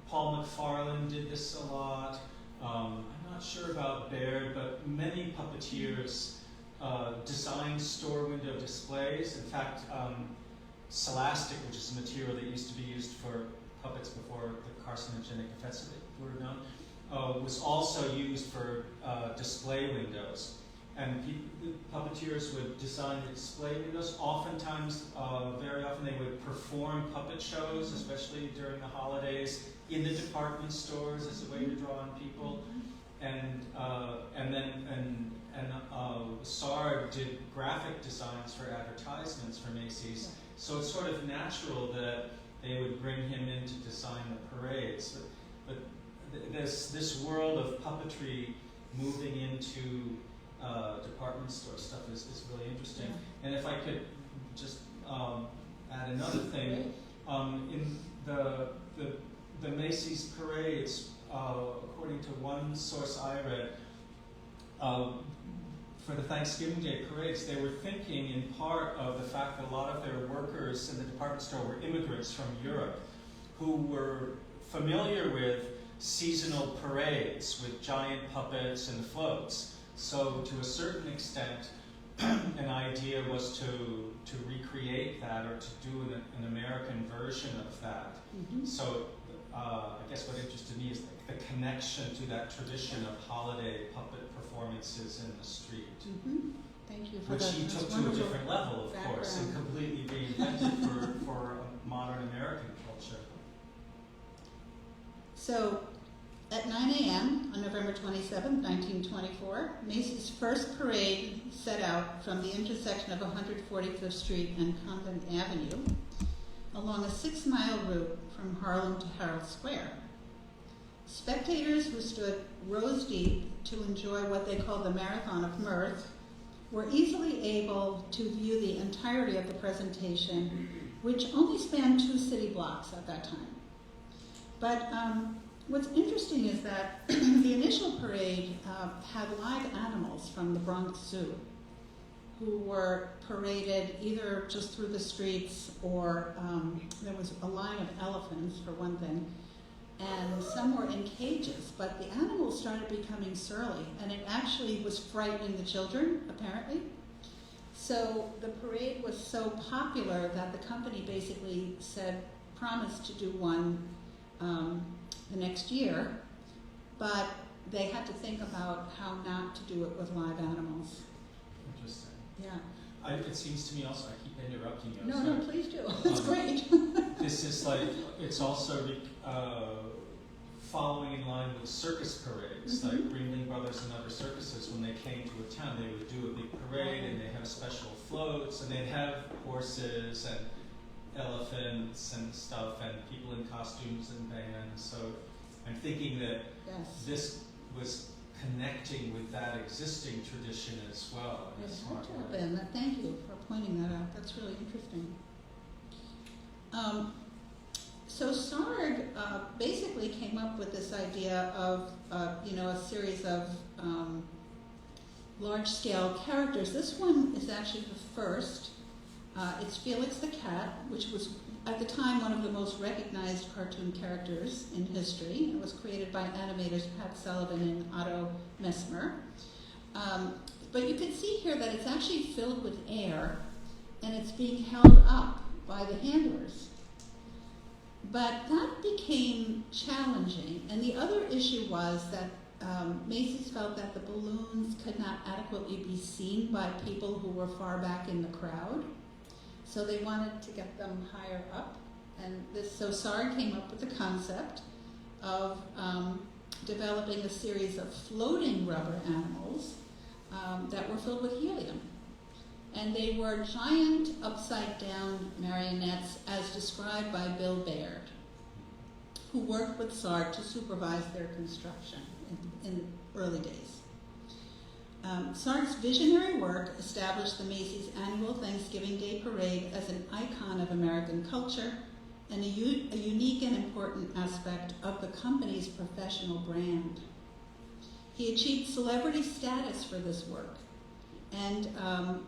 McFarlane did this a lot. I'm not sure about Baird, but many puppeteers designed store window displays. In fact, Celastic, which is a material that used to be used for puppets before the carcinogenic effects of it were known, was also used for display windows. And puppeteers would design the display windows. Oftentimes, very often, they would perform puppet shows, especially during the holidays, in the department stores as a way to draw on people. And Sarg did graphic designs for advertisements for Macy's. So it's sort of natural that they would bring him in to design the parades. But this world of puppetry moving into department store stuff is really interesting. Yeah. And if I could just add another thing, in the Macy's parades, according to one source I read, for the Thanksgiving Day parades, they were thinking in part of the fact that a lot of their workers in the department store were immigrants from Europe who were familiar with seasonal parades with giant puppets and floats. So to a certain extent, an idea was to recreate that or to do an American version of that. Mm-hmm. So I guess what interested me is the connection to that tradition of holiday puppet performances in the street. Mm-hmm. Thank you for Which that. he That's took to a wonderful different level, of course, and background. completely reinvented for modern American culture. So, at 9 a.m. on November 27, 1924, Macy's first parade set out from the intersection of 145th Street and Convent Avenue along a 6-mile route from Harlem to Herald Square. Spectators who stood rows deep to enjoy what they called the Marathon of Mirth were easily able to view the entirety of the presentation, which only spanned 2 city blocks at that time. But what's interesting is that the initial parade had live animals from the Bronx Zoo who were paraded either just through the streets or there was a line of elephants, for one thing, and some were in cages, but the animals started becoming surly, and it actually was frightening the children, apparently. So the parade was so popular that the company basically promised to do one the next year, but they had to think about how not to do it with live animals. Interesting. Yeah. It seems to me also, I keep interrupting you. No, I'm no, sorry. please do. It's great. This is like, it's also following in line with circus parades, Mhm. like Ringling Brothers and other circuses, when they came to a town, they would do a big parade and they have special floats and they'd have horses and elephants and stuff and people in costumes and bands. So I'm thinking that Yes. this was connecting with that existing tradition as well. in a It had smart to have way. been. Thank you for pointing that out. That's really interesting. So Sarg basically came up with this idea of, a series of large-scale characters. This one is actually the first. It's Felix the Cat, which was at the time one of the most recognized cartoon characters in history. It was created by animators Pat Sullivan and Otto Messmer. But you can see here that it's actually filled with air, and it's being held up by the handlers. But that became challenging, and the other issue was that Macy's felt that the balloons could not adequately be seen by people who were far back in the crowd, so they wanted to get them higher up. And so Sarg came up with the concept of developing a series of floating rubber animals that were filled with helium. And they were giant upside-down marionettes as described by Bill Baird, who worked with Sarg to supervise their construction in the early days. Sarg's visionary work established the Macy's annual Thanksgiving Day Parade as an icon of American culture and a unique and important aspect of the company's professional brand. He achieved celebrity status for this work, and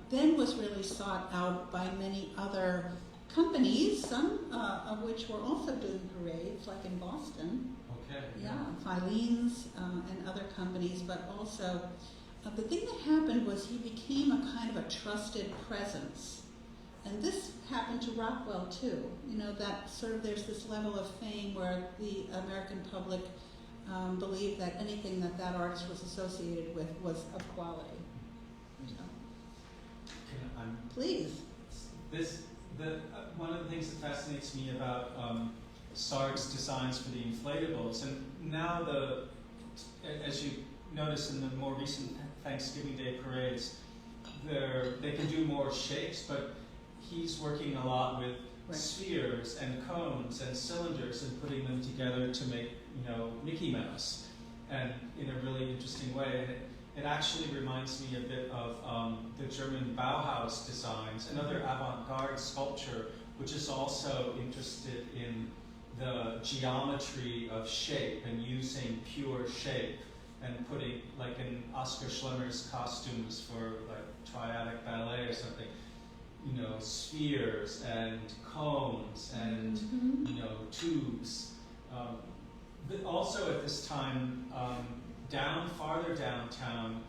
then was really sought out by many other companies, some of which were also doing parades, like in Boston. Okay. Yeah, Filene's and other companies, but also the thing that happened was he became a kind of a trusted presence. And this happened to Rockwell too. You know, that sort of there's this level of fame where the American public believed that anything that that artist was associated with was of quality. So, please. One of the things that fascinates me about Sarg's designs for the inflatables, and now as you notice in the more recent Thanksgiving Day parades, they can do more shapes, but he's working a lot with spheres and cones and cylinders and putting them together to make, Mickey Mouse, and in a really interesting way. And it actually reminds me a bit of the German Bauhaus designs, another avant-garde sculpture, which is also interested in the geometry of shape and using pure shape and putting, like in Oscar Schlemmer's costumes for like triadic ballet or something, spheres and cones and, tubes. But also at this time, farther downtown,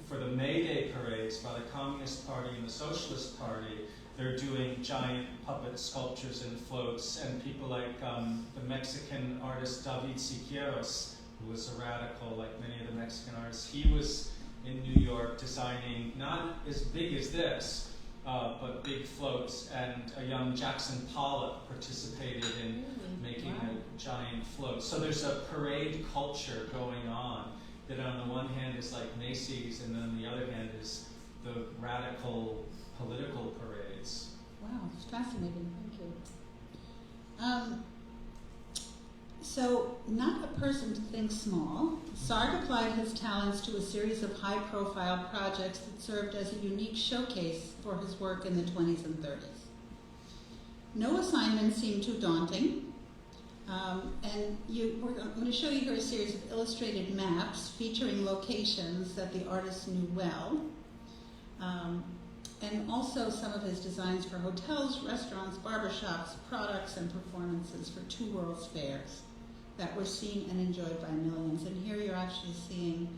for the May Day parades by the Communist Party and the Socialist Party, they're doing giant puppet sculptures and floats, and people like the Mexican artist David Siqueiros, who was a radical like many of the Mexican artists. He was in New York designing not as big as this, but big floats, and a young Jackson Pollock participated in making a giant float. So there's a parade culture going on that on the one hand is like Macy's, and then on the other hand is the radical political parades. Wow, it's fascinating. Thank you. So, not a person to think small, Sarg applied his talents to a series of high-profile projects that served as a unique showcase for his work in the 20s and 30s. No assignment seemed too daunting, and I'm going to show you here a series of illustrated maps featuring locations that the artist knew well, and also some of his designs for hotels, restaurants, barbershops, products, and performances for 2 World's Fairs that were seen and enjoyed by millions. And here you're actually seeing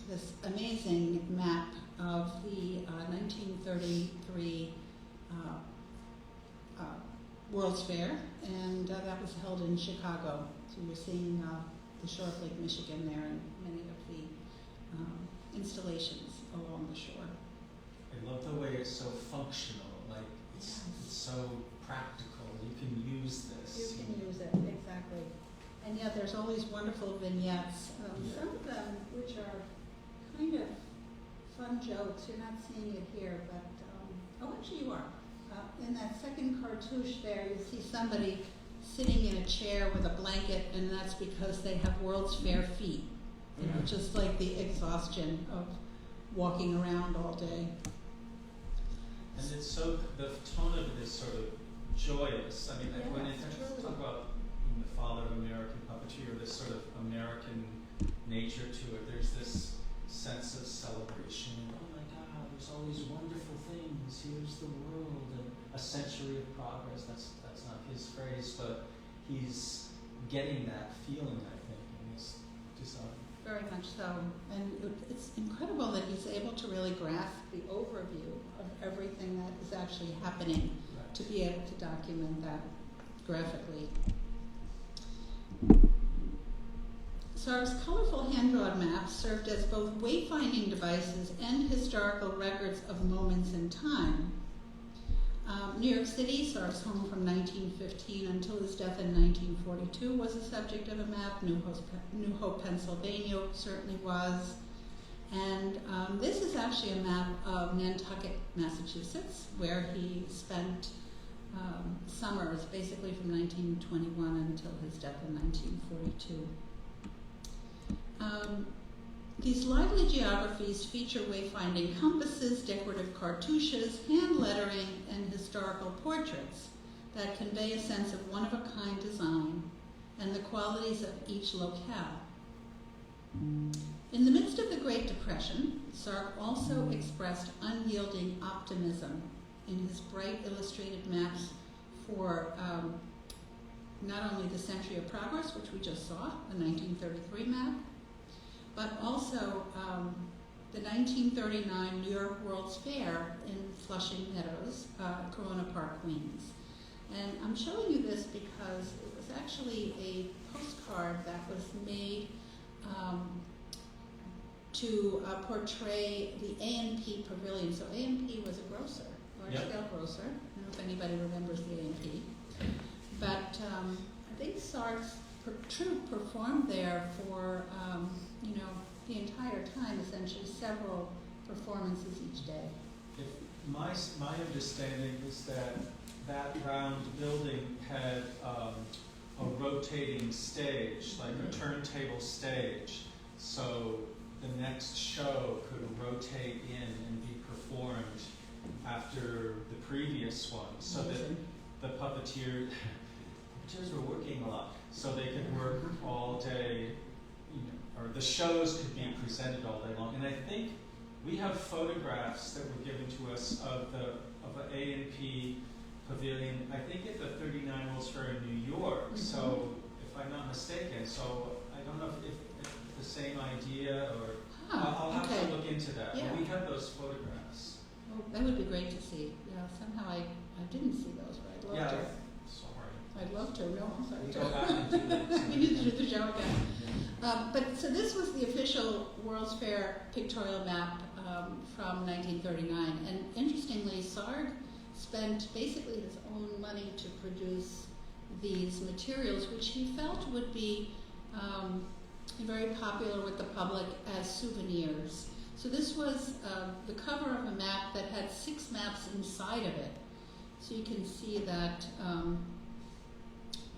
this amazing map of the 1933 World's Fair, and that was held in Chicago. So you're seeing the shore of Lake Michigan there and many of the installations along the shore. I love the way it's so functional, like it's so practical. You can use this. You can use it, exactly. And yet there's all these wonderful vignettes, some of them which are kind of fun jokes. You're not seeing it here, but, actually you are. In that second cartouche there, you see somebody sitting in a chair with a blanket, and that's because they have World's Fair feet. Just like the exhaustion of walking around all day. And it's the tone of it is sort of joyous. I mean, when you talk about the father of American puppetry, or this sort of American nature to it, there's this sense of celebration. Oh my God, there's all these wonderful things. Here's the world, and a century of progress. That's not his phrase, but he's getting that feeling, I think, in his design. Very much so. And it's incredible that he's able to really grasp the overview of everything that is actually happening, to be able to document that graphically. Sarg's colorful hand-drawn maps served as both wayfinding devices and historical records of moments in time. New York City, Sarg's home from 1915 until his death in 1942, was the subject of a map. New Hope, Pennsylvania certainly was. And this is actually a map of Nantucket, Massachusetts, where he spent summers, basically from 1921 until his death in 1942. These lively geographies feature wayfinding compasses, decorative cartouches, hand lettering, and historical portraits that convey a sense of one-of-a-kind design and the qualities of each locale. In the midst of the Great Depression, Sarg also expressed unyielding optimism in his bright illustrated maps for not only the Century of Progress, which we just saw, the 1933 map, but also the 1939 New York World's Fair in Flushing Meadows, Corona Park, Queens. And I'm showing you this because it was actually a postcard that was made to portray the A&P Pavilion. So A&P was a grocer, large-scale grocer. I don't know if anybody remembers the A&P. But I think Sarg's troupe performed there for, the entire time, essentially several performances each day. My understanding is that round building had a rotating stage, like a turntable stage, so the next show could rotate in and be performed after the previous one, so that the puppeteers were working a lot, so they could work all day, or the shows could be presented all day long. And I think we have photographs that were given to us of an A&P Pavilion, I think at the 39 World's Fair in New York, so if I'm not mistaken, so I don't know if the same idea, or I'll have to look into that. Yeah. But we have those photographs. Oh, that would be great to see. Yeah, somehow I didn't see those, but I'd love to. Sorry. I'd love to. No, I'm sorry. We go back and do that. We need to do the show again. But so this was the official World's Fair pictorial map from 1939. And interestingly, Sarg spent basically his own money to produce these materials, which he felt would be very popular with the public as souvenirs. So this was the cover of a map that had 6 maps inside of it. So you can see that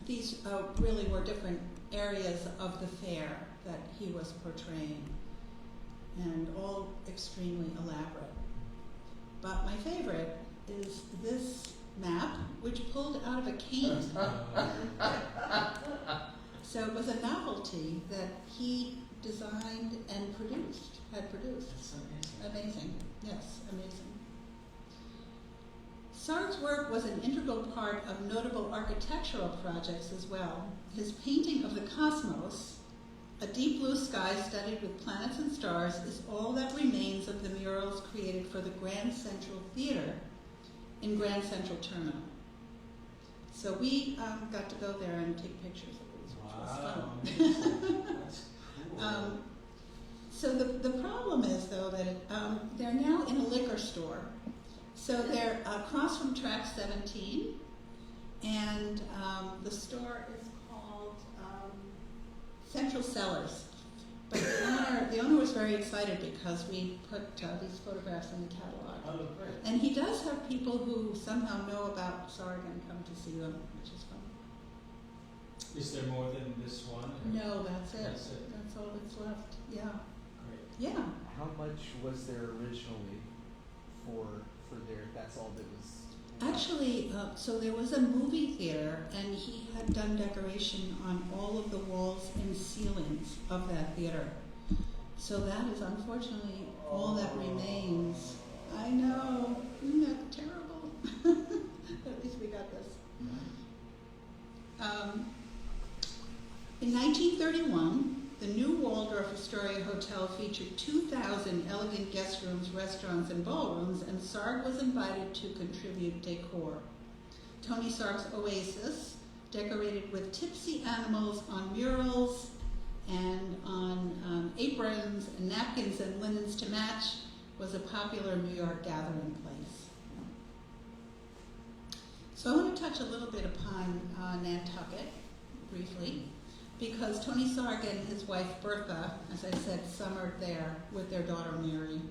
these really were different areas of the fair that he was portraying, and all extremely elaborate. But my favorite is this map, which pulled out of a cane. So it was a novelty that he designed and had produced. That's amazing. Amazing, yes, amazing. Sarg's work was an integral part of notable architectural projects as well. His painting of the cosmos, a deep blue sky studded with planets and stars, is all that remains of the murals created for the Grand Central Theater in Grand Central Terminal. So we got to go there and take pictures of these, which was fun. That's cool. So the problem is, though, that they're now in a liquor store. So they're across from Track 17, and the store is called Central Cellars. But the owner was very excited because we put these photographs in the catalog. Oh, great. And he does have people who somehow know about Sarg and come to see them, which is fun. Is there more than this one? or- No, that's it. That's it. That's all that's left. Yeah. Great. Yeah. How much was there originally for their, that's all that was? Actually, so there was a movie theater, and he had done decoration on all of the walls and ceilings of that theater. So that is unfortunately all that remains. I know, isn't that terrible? At least we got this. In 1931, the new Waldorf Astoria Hotel featured 2,000 elegant guest rooms, restaurants, and ballrooms, and Sarg was invited to contribute decor. Tony Sarg's Oasis, decorated with tipsy animals on murals and on aprons and napkins and linens to match, was a popular New York gathering place. So I want to touch a little bit upon Nantucket, briefly, because Tony Sarg and his wife Bertha, as I said, summered there with their daughter Mary.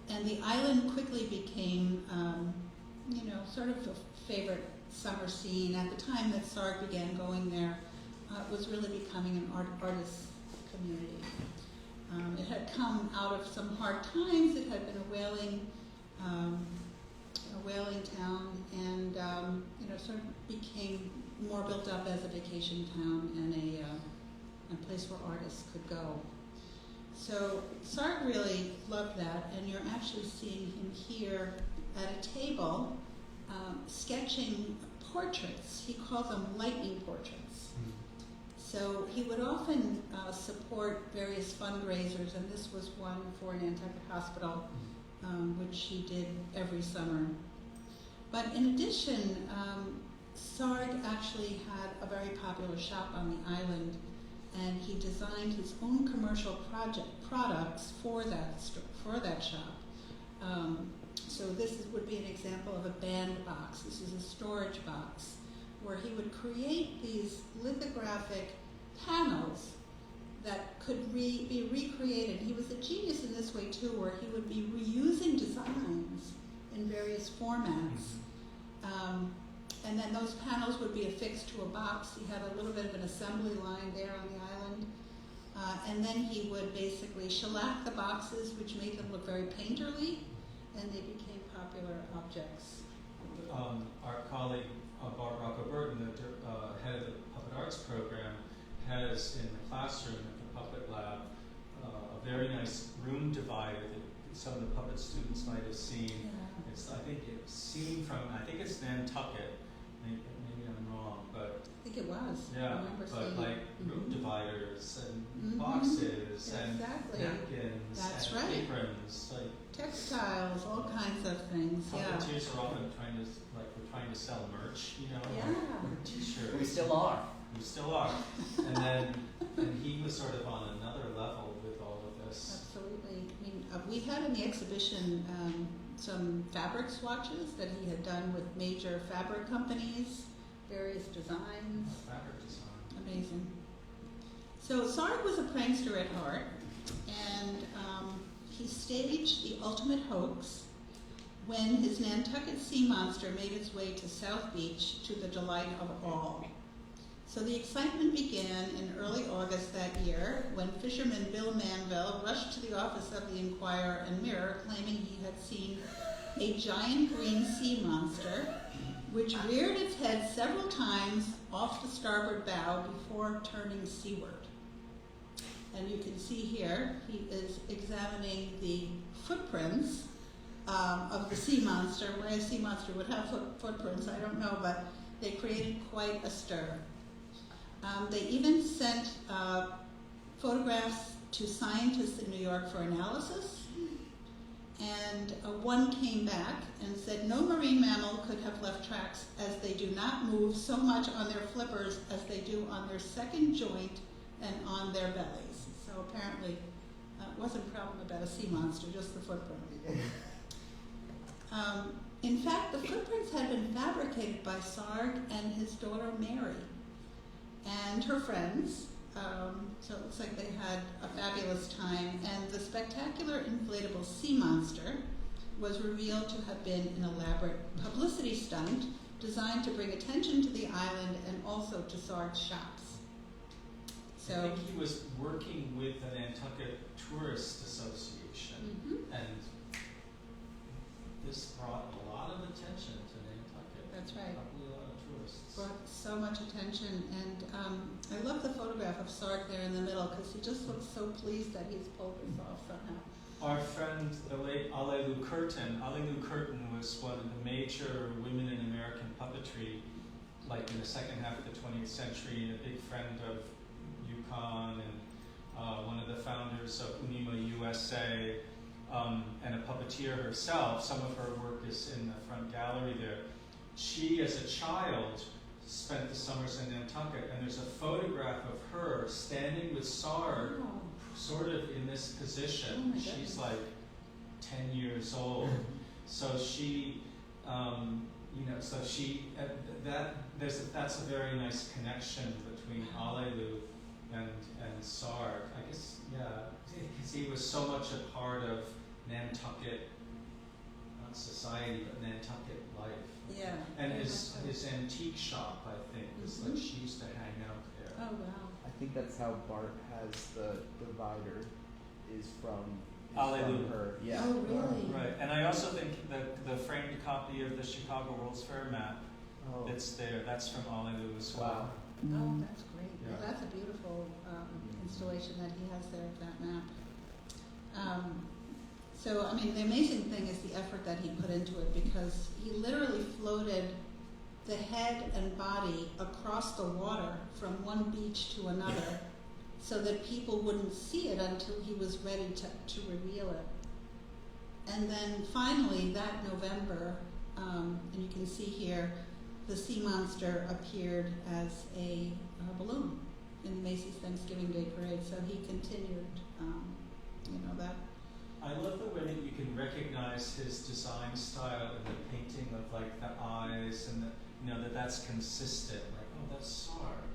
And the island quickly became, sort of a favorite summer scene. At the time that Sarg began going there, it was really becoming an artist community. It had come out of some hard times. It had been a whaling town, and sort of became more built up as a vacation town and a place where artists could go. So Sarg really loved that, and you're actually seeing him here at a table sketching portraits. He calls them lightning portraits. So he would often support various fundraisers, and this was one for Nantucket Hospital, which he did every summer. But in addition, Sarg actually had a very popular shop on the island, and he designed his own commercial products for that shop. So this would be an example of a band box. This is a storage box where he would create these lithographic panels that could be recreated. He was a genius in this way too, where he would be reusing designs in various formats. And then those panels would be affixed to a box. He had a little bit of an assembly line there on the island. And then he would basically shellac the boxes, which made them look very painterly, and they became popular objects. Our colleague, Barbara Burton, the head of the Puppet Arts program, has in the classroom at the Puppet Lab a very nice room divider that some of the puppet students might have seen. Yeah. I think it's Nantucket. Maybe I'm wrong, but I think it was. I yeah, remember but seeing like it. room dividers and Mhm. boxes Exactly. and napkins That's and right. aprons. Like Textiles, all kinds of things. Yeah. puppeteers are often we're trying to sell merch, Yeah. like T-shirts. We still are. We still are. and he was sort of on another level with all of this. Absolutely. I mean, we had in the exhibition some fabric swatches that he had done with major fabric companies, various designs. Fabric design. Amazing. So Sarg was a prankster at heart, and he staged the ultimate hoax when his Nantucket sea monster made its way to South Beach to the delight of all. So the excitement began in early August that year when fisherman Bill Manville rushed to the office of the Enquirer and Mirror claiming he had seen a giant green sea monster which reared its head several times off the starboard bow before turning seaward. And you can see here, he is examining the footprints of the sea monster. Why a sea monster would have footprints, I don't know, but they created quite a stir. They even sent photographs to scientists in New York for analysis, and one came back and said no marine mammal could have left tracks, as they do not move so much on their flippers as they do on their second joint and on their bellies. So apparently it wasn't a problem about a sea monster, just the footprint. In fact, the footprints had been fabricated by Sarg and his daughter Mary and her friends, so it looks like they had a fabulous time, and the spectacular inflatable sea monster was revealed to have been an elaborate publicity stunt designed to bring attention to the island and also to Sarg's shops. I think he was working with the Nantucket Tourist Association, and this brought a lot of attention to Nantucket. That's right. Probably a lot of tourists. Brought so much attention, and I love the photograph of Sarg there in the middle because he just looks so pleased that he's pulled this off somehow. Our friend, the late Alelu Curtin was one of the major women in American puppetry, like in the second half of the 20th century, and a big friend of UConn, and one of the founders of Unima USA, and a puppeteer herself. Some of her work is in the front gallery there. She, as a child, spent the summers in Nantucket, and there's a photograph of her standing with Sarg, sort of in this position. She's like 10 years old. So she, that's a very nice connection between Alelu and Sarg. I guess, yeah, because he was so much a part of Nantucket, not society, but Nantucket life. Yeah. And his antique shop, I think, was like she used to hang out there. Oh wow. I think that's how Bart has the divider, is from Alleluia. her. Yeah. Oh, really? Right, and I also think the framed copy of the Chicago World's Fair map Oh. that's there, that's from Alleluia as well. Wow. Oh, that's great. Well, Yeah. that's a beautiful installation that he has there of that map. So, I mean, the amazing thing is the effort that he put into it, because he literally floated the head and body across the water from one beach to another so that people wouldn't see it until he was ready to reveal it. And then finally, that November, and you can see here, the sea monster appeared as a balloon in the Macy's Thanksgiving Day Parade. So he continued, that. I love the way that you can recognize his design style in the painting of like the eyes and that's consistent. Like, oh, that's Sarg.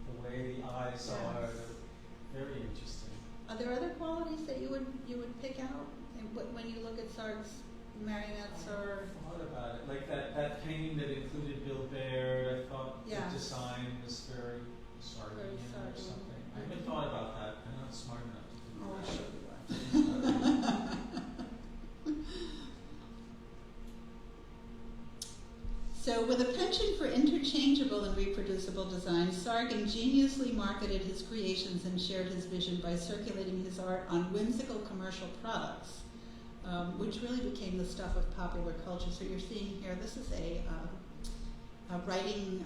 The way the eyes Yes. are, they're very interesting. Are there other qualities that you would pick out when you look at Sarg's marionettes or? I thought about it. Like that painting that included Bill Baird, I thought Yes. the design was very Sargian Very or Sargian. something. I haven't thought about that. I'm not smart enough to do Oh, that. I'll show you that. So, with a penchant for interchangeable and reproducible design, Sarg ingeniously marketed his creations and shared his vision by circulating his art on whimsical commercial products, which really became the stuff of popular culture. So you're seeing here, this is a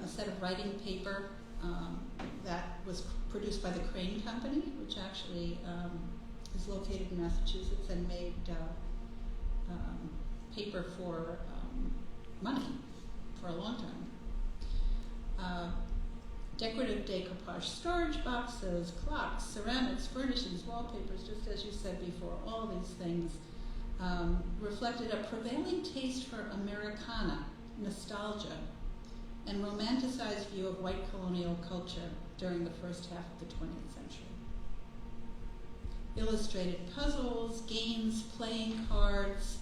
set of writing paper that was produced by the Crane Company, which actually is located in Massachusetts and made paper for money for a long time. Decorative decoupage storage boxes, clocks, ceramics, furnishings, wallpapers, just as you said before, all these things reflected a prevailing taste for Americana, nostalgia, and romanticized view of white colonial culture during the first half of the 20th century. Illustrated puzzles, games, playing cards,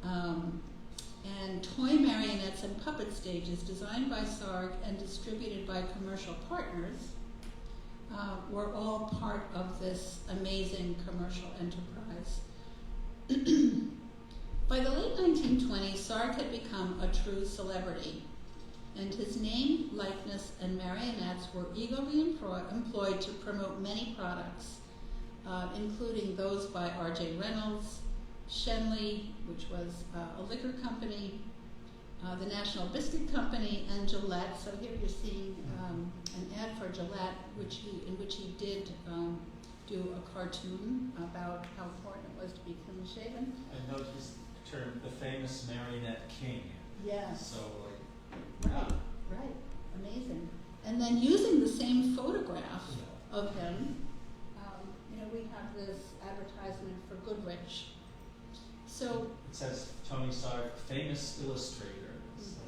and toy marionettes and puppet stages designed by Sarg and distributed by commercial partners were all part of this amazing commercial enterprise. By the late 1920s, Sarg had become a true celebrity, and his name, likeness, and marionettes were eagerly employed to promote many products, including those by R.J. Reynolds, Shenley, which was a liquor company, the National Biscuit Company, and Gillette. So here you're seeing an ad for Gillette, in which he did do a cartoon about how important it was to be clean shaven. I know he's termed the famous marionette king. Yes. So Right, amazing. And then using the same photograph of him, we have this advertisement for Goodrich. So it says Tony Sarg, famous illustrator. So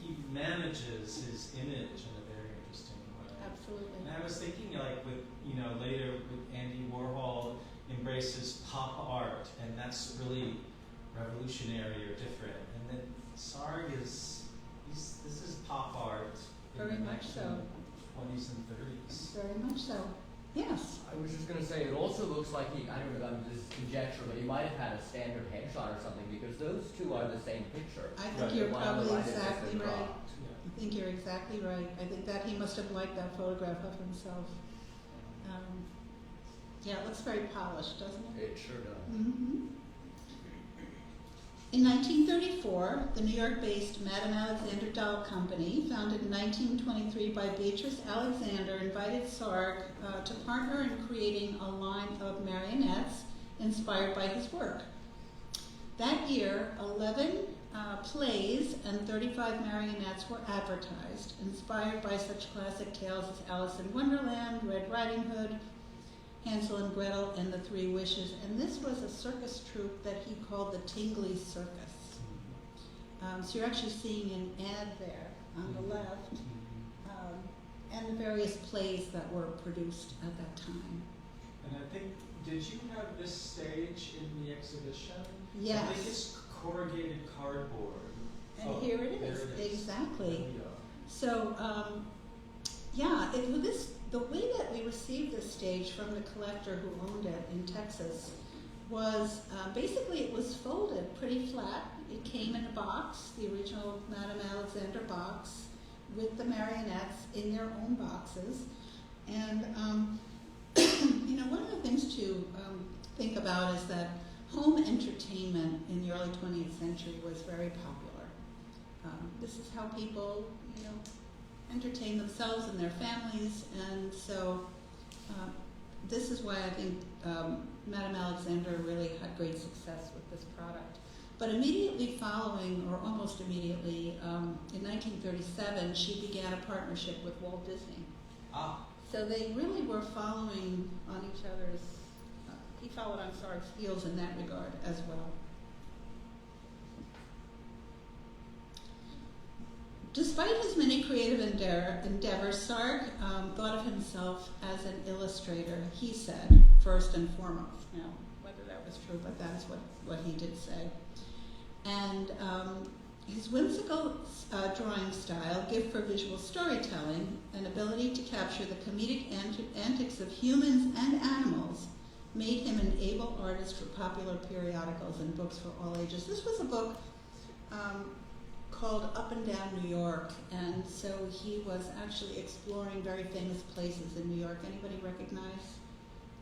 he manages his image in a very interesting way. absolutely. And I was thinking, like, with later with Andy Warhol embraces pop art, and that's really revolutionary or different. And then Sarg this is pop art in Very the much so. 20s and 30s. Very much so. Yes. I was just going to say, it also looks like I don't know, this is conjecture, but he might have had a standard headshot or something, because those two are the same picture. I think Right. you're One on the probably right is exactly different right. cropped. I think you're exactly right. I think that he must have liked that photograph of himself. Yeah, it looks very polished, doesn't it? It sure does. Mm-hmm. In 1934, the New York-based Madame Alexander Doll Company, founded in 1923 by Beatrice Alexander, invited Sarg to partner in creating a line of marionettes inspired by his work. That year, 11 plays and 35 marionettes were advertised, inspired by such classic tales as Alice in Wonderland, Red Riding Hood, Hansel and Gretel, and the Three Wishes. And this was a circus troupe that he called the Tingley Circus. So you're actually seeing an ad there on the left, and the various plays that were produced at that time. And I think, did you have this stage in the exhibition? Yes. I think it's corrugated cardboard. And here it there is, it is. exactly. There we go. So, the way that we received this stage from the collector who owned it in Texas was basically it was folded pretty flat. It came in a box, the original Madame Alexander box, with the marionettes in their own boxes. And one of the things to think about is that home entertainment in the early 20th century was very popular. This is how people, entertain themselves and their families, and so this is why I think Madame Alexander really had great success with this product. But immediately following, or almost immediately, in 1937, she began a partnership with Walt Disney. Ah. So they really were following on each other's, he followed on Sarg's heels in that regard as well. Despite his many creative endeavors, Sarg thought of himself as an illustrator, he said, first and foremost. Now, whether that was true, but that is what he did say. And his whimsical drawing style, gift for visual storytelling, an ability to capture the comedic antics of humans and animals, made him an able artist for popular periodicals and books for all ages. This was a book called Up and Down New York, and so he was actually exploring very famous places in New York. Anybody recognize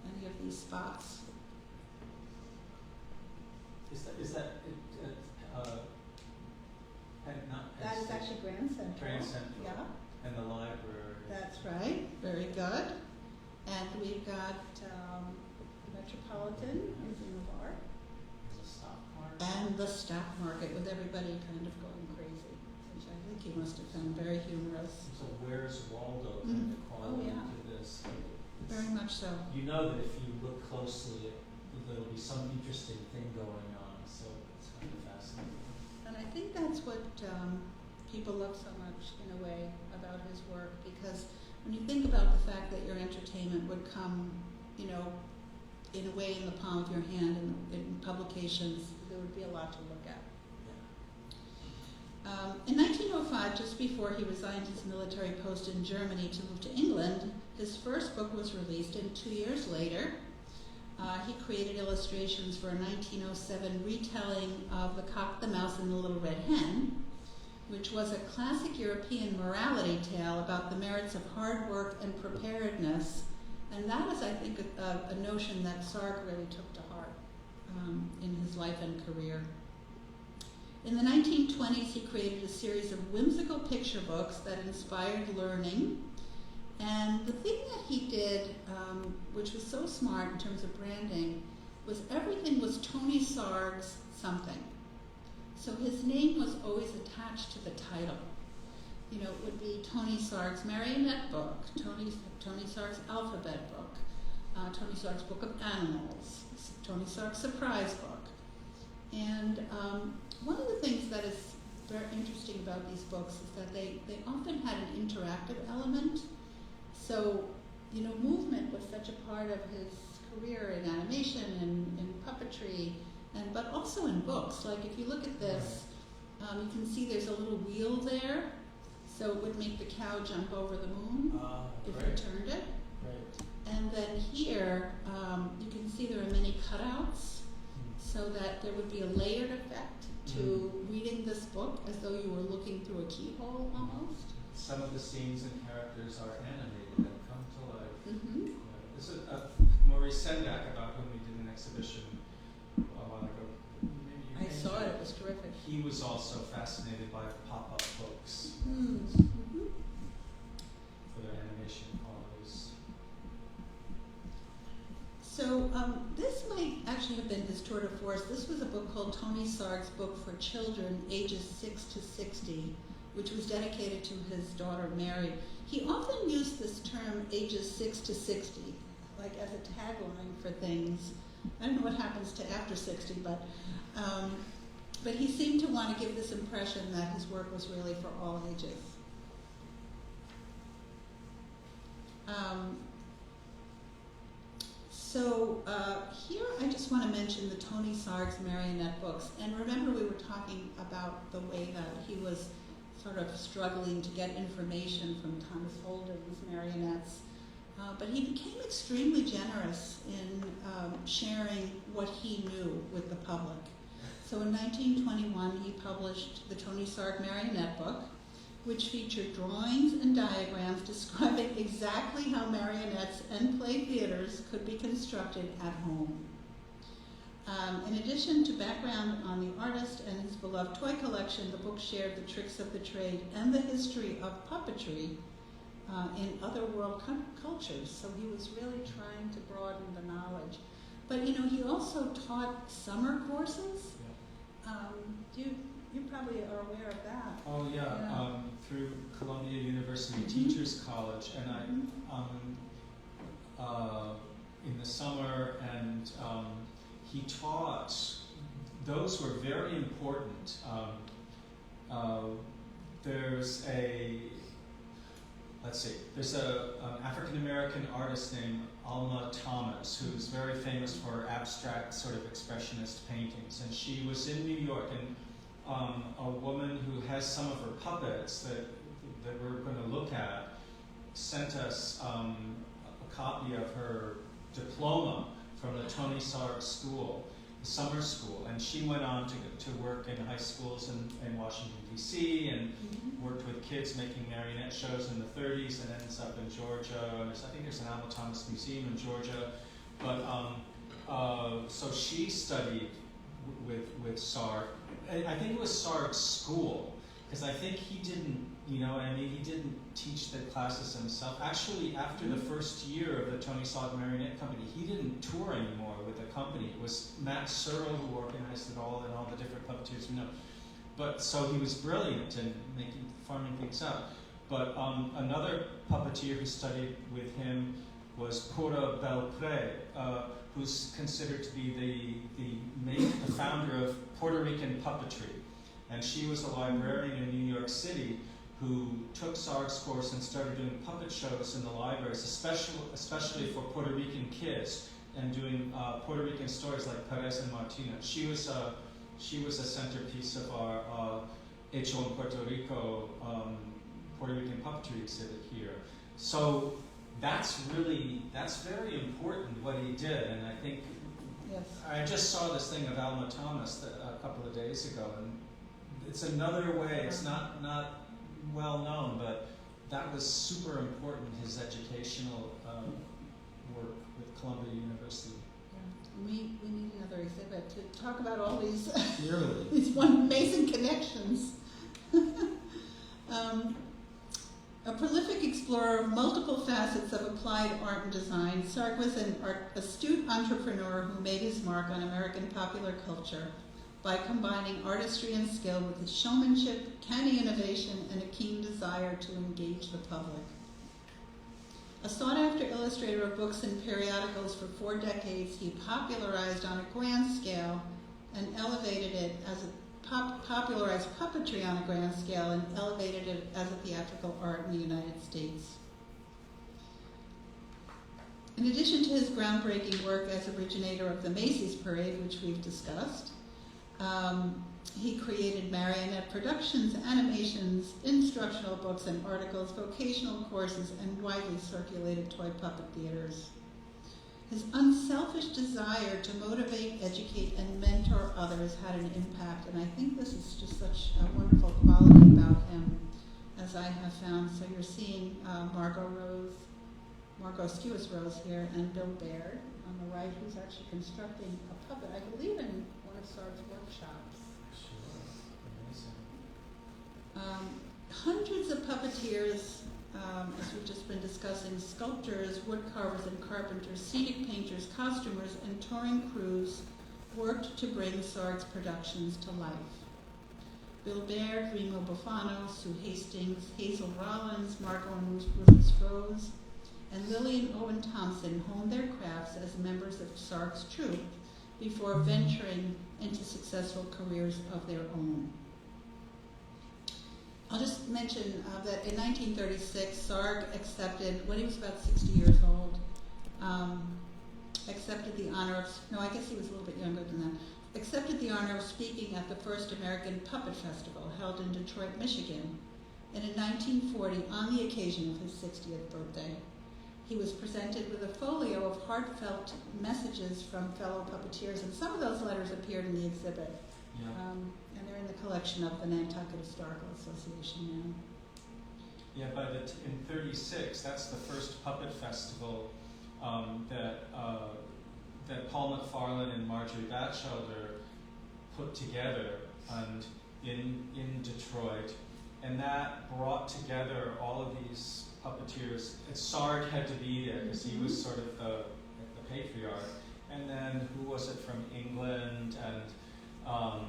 any of these spots? Is that That is actually Grand Central. Grand Central. Yeah, And the library? that's right. Very good. And we've got Metropolitan is in the bar. The stock market? And the stock market, with everybody kind of going crazy, which I think he must have found very humorous. So where's Waldo Mm. kind of Oh, quality yeah. to this? Very much so. You know that if you look closely, there'll be some interesting thing going on, so it's kind of fascinating. And I think that's what people love so much, in a way, about his work, because when you think about the fact that your entertainment would come, in a way in the palm of your hand in publications, there would be a lot to look at. In 1905, just before he resigned his military post in Germany to move to England, his first book was released, and 2 years later, he created illustrations for a 1907 retelling of The Cock, the Mouse, and the Little Red Hen, which was a classic European morality tale about the merits of hard work and preparedness. And that is, I think, a notion that Sarg really took to heart in his life and career. In the 1920s, he created a series of whimsical picture books that inspired learning. And the thing that he did, which was so smart in terms of branding, was everything was Tony Sarg's something. So his name was always attached to the title. It would be Tony Sarg's Marionette Book, Tony Sarg's Alphabet Book, Tony Sarg's Book of Animals, Tony Sarg's Surprise Book. And one of the things that is very interesting about these books is that they often had an interactive element. So, movement was such a part of his career in animation and in puppetry, but also in books. Like if you look at this, you can see there's a little wheel there. So it would make the cow jump over the moon if you turned it. Right. And then here, you can see there are many cutouts so that there would be a layered effect to reading this book as though you were looking through a keyhole almost. Some of the scenes and characters are animated and come to life. Mm-hmm. This is Maurice Sendak, about whom we did an exhibition a while ago. Maybe you I came saw to it, it was terrific. He was also fascinated by pop-up books Mm-hmm. for their animation qualities. So this might actually have been his tour de force. This was a book called Tony Sarg's Book for Children ages 6 to 60, which was dedicated to his daughter Mary. He often used this term ages 6 to 60, like as a tagline for things. I don't know what happens to after 60, but he seemed to want to give this impression that his work was really for all ages. So here I just want to mention the Tony Sarg's marionette books. And remember we were talking about the way that he was sort of struggling to get information from Thomas Holden's marionettes. But he became extremely generous in sharing what he knew with the public. So in 1921, he published the Tony Sarg Marionette Book, which featured drawings and diagrams describing exactly how marionettes and play theaters could be constructed at home. In addition to background on the artist and his beloved toy collection, the book shared the tricks of the trade and the history of puppetry in other world cultures. So he was really trying to broaden the knowledge. But he also taught summer courses. You probably are aware of that. Oh yeah, Yeah. Through Columbia University Mhm. Teachers College, and Mhm. in the summer, and he taught. Those were very important. There's an African American artist named Alma Thomas, who's very famous for her abstract sort of expressionist paintings, and she was in New York, and a woman who has some of her puppets that we're going to look at sent us a copy of her diploma from the Tony Sarg School, the summer school, and she went on to work in high schools in Washington, D.C., and worked with kids making marionette shows in the 30s, and ends up in Georgia. And I think there's an Alma Thomas Museum in Georgia. But so she studied with Sarg. I think it was Sarg's school, because I think he didn't, he didn't teach the classes himself. Actually, after the first year of the Tony Sarg Marionette Company, he didn't tour anymore with the company. It was Matt Searle who organized it all, and all the different puppeteers we know. But so he was brilliant in farming things out. But another puppeteer who studied with him was Cora Belpré, who's considered to be the founder of Puerto Rican puppetry. And she was a librarian in New York City who took Sarg's course and started doing puppet shows in the libraries, especially for Puerto Rican kids, and doing Puerto Rican stories like Perez and Martinez. She was a centerpiece of our Hecho en Puerto Rico Puerto Rican puppetry exhibit here. So that's very important what he did, and I think Yes. I just saw this thing of Alma Thomas a couple of days ago, and it's another way. It's not well known, but that was super important. His educational work with Columbia University. Yeah. We need another exhibit to talk about all these Clearly. these amazing connections. A prolific explorer of multiple facets of applied art and design, Sarg was an astute entrepreneur who made his mark on American popular culture by combining artistry and skill with his showmanship, canny innovation, and a keen desire to engage the public. A sought-after illustrator of books and periodicals for 4 decades, he popularized on a grand scale and elevated it as popularized puppetry on a grand scale and elevated it as a theatrical art in the United States. In addition to his groundbreaking work as originator of the Macy's Parade, which we've discussed, he created marionette productions, animations, instructional books and articles, vocational courses, and widely circulated toy puppet theaters. His unselfish desire to motivate, educate, and mentor others had an impact, and I think this is just such a wonderful quality about him, as I have found. So you're seeing Margot Skewis Rose here, and Bill Baird on the right, who's actually constructing a puppet, I believe in one of Sarg's workshops. Hundreds of puppeteers, as we've just been discussing, sculptors, woodcarvers and carpenters, scenic painters, costumers, and touring crews worked to bring Sarg's productions to life. Bill Baird, Remo Bufano, Sue Hastings, Hazel Rollins, Margot and Rufus Rose, and Lillian Owen Thompson honed their crafts as members of Sarg's troupe before venturing into successful careers of their own. I'll just mention that in 1936, Sarg accepted, when he was about 60 years old, accepted the honor of, no, I guess he was a little bit younger than that, accepted the honor of speaking at the first American Puppet Festival held in Detroit, Michigan, and in 1940, on the occasion of his 60th birthday. he was presented with a folio of heartfelt messages from fellow puppeteers, and some of those letters appeared in the exhibit. Yeah. And they're in the collection of the Nantucket Historical Association now. Yeah, in '36, that's the first puppet festival that Paul McFarlane and Marjorie Batchelder put together and in Detroit, and that brought together all of these puppeteers. And Sarg had to be there because he was sort of the patriarch. And then who was it from England? And I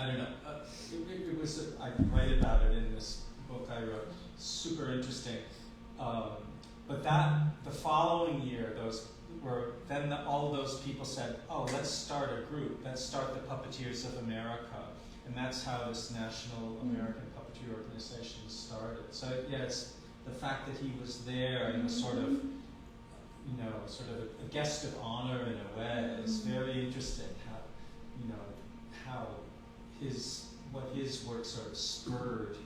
don't know. It was. I write about it in this book I wrote. Super interesting. But the following year, all those people said, "Oh, let's start a group. Let's start the Puppeteers of America," and that's how this National American Puppetry Organization started. So yeah, it's the fact that he was there and was sort of a guest of honor in a way. It's very interesting how what his work sort of spurred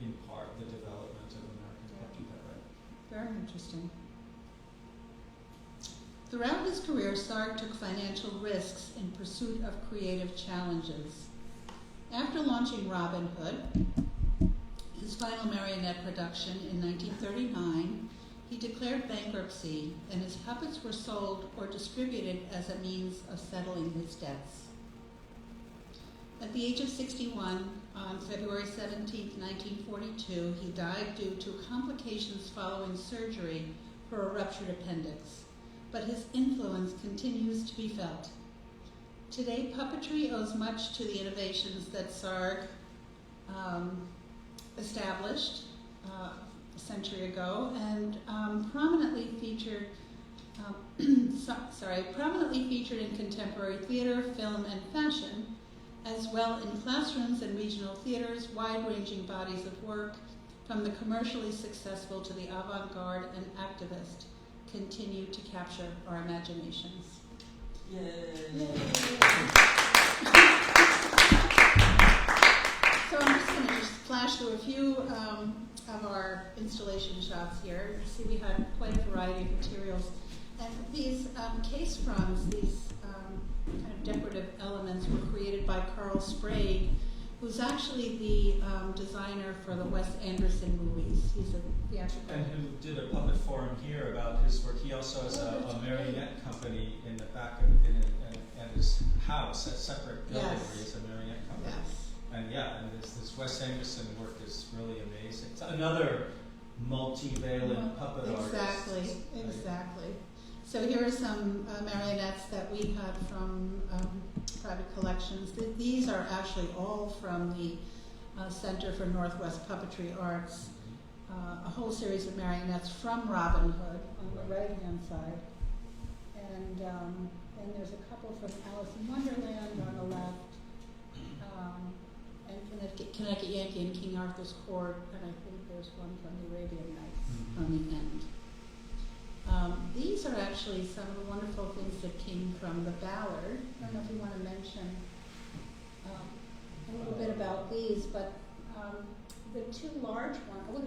in part the development of American puppetry that way. Very interesting. Throughout his career, Sarg took financial risks in pursuit of creative challenges. After launching Robin Hood, his final marionette production in 1939, he declared bankruptcy, and his puppets were sold or distributed as a means of settling his debts. At the age of 61, on February 17, 1942, he died due to complications following surgery for a ruptured appendix, but his influence continues to be felt. Today, puppetry owes much to the innovations that Sarg established a century ago, and prominently featured in contemporary theater, film, and fashion, as well in classrooms and regional theaters. Wide-ranging bodies of work, from the commercially successful to the avant-garde and activist, continue to capture our imaginations. Yay! So I'm just going to flash through a few of our installation shots here. You see we had quite a variety of materials. And these case fronts, these kind of decorative elements, were created by Carl Sprague, who's actually the designer for the Wes Anderson movies. He's a theatrical. And who did a puppet forum here about his work. He also has a marionette company in the back of at his house, a separate building where he has a marionette company. Yes. And this Wes Anderson work is really amazing. It's another multivalent puppet artist. Exactly. So here are some marionettes that we had from private collections. These are actually all from the Center for Northwest Puppetry Arts. A whole series of marionettes from Robin Hood on the right-hand side. And then there's a couple from Alice in Wonderland on the left. And Connecticut Yankee and King Arthur's Court, and I think there's one from the Arabian Nights on the end. These are actually some of the wonderful things that came from the Ballard. I don't know if you want to mention a little bit about these, but the two large ones,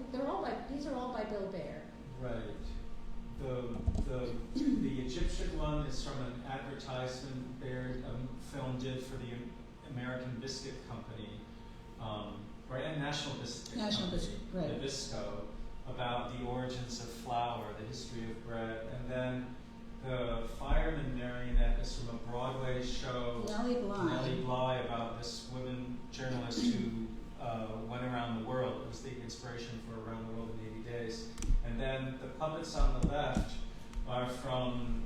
these are all by Bill Baird. Right. The Egyptian one is from an advertisement Baird film did for the American Biscuit Company, right? And National Biscuit Company, right. Nabisco, about the origins of flour, the history of bread, and then the fireman marionette is from a Broadway show, Nellie Bly, about this woman journalist who went around the world. It was the inspiration for Around the World in 80 Days. And then the puppets on the left are from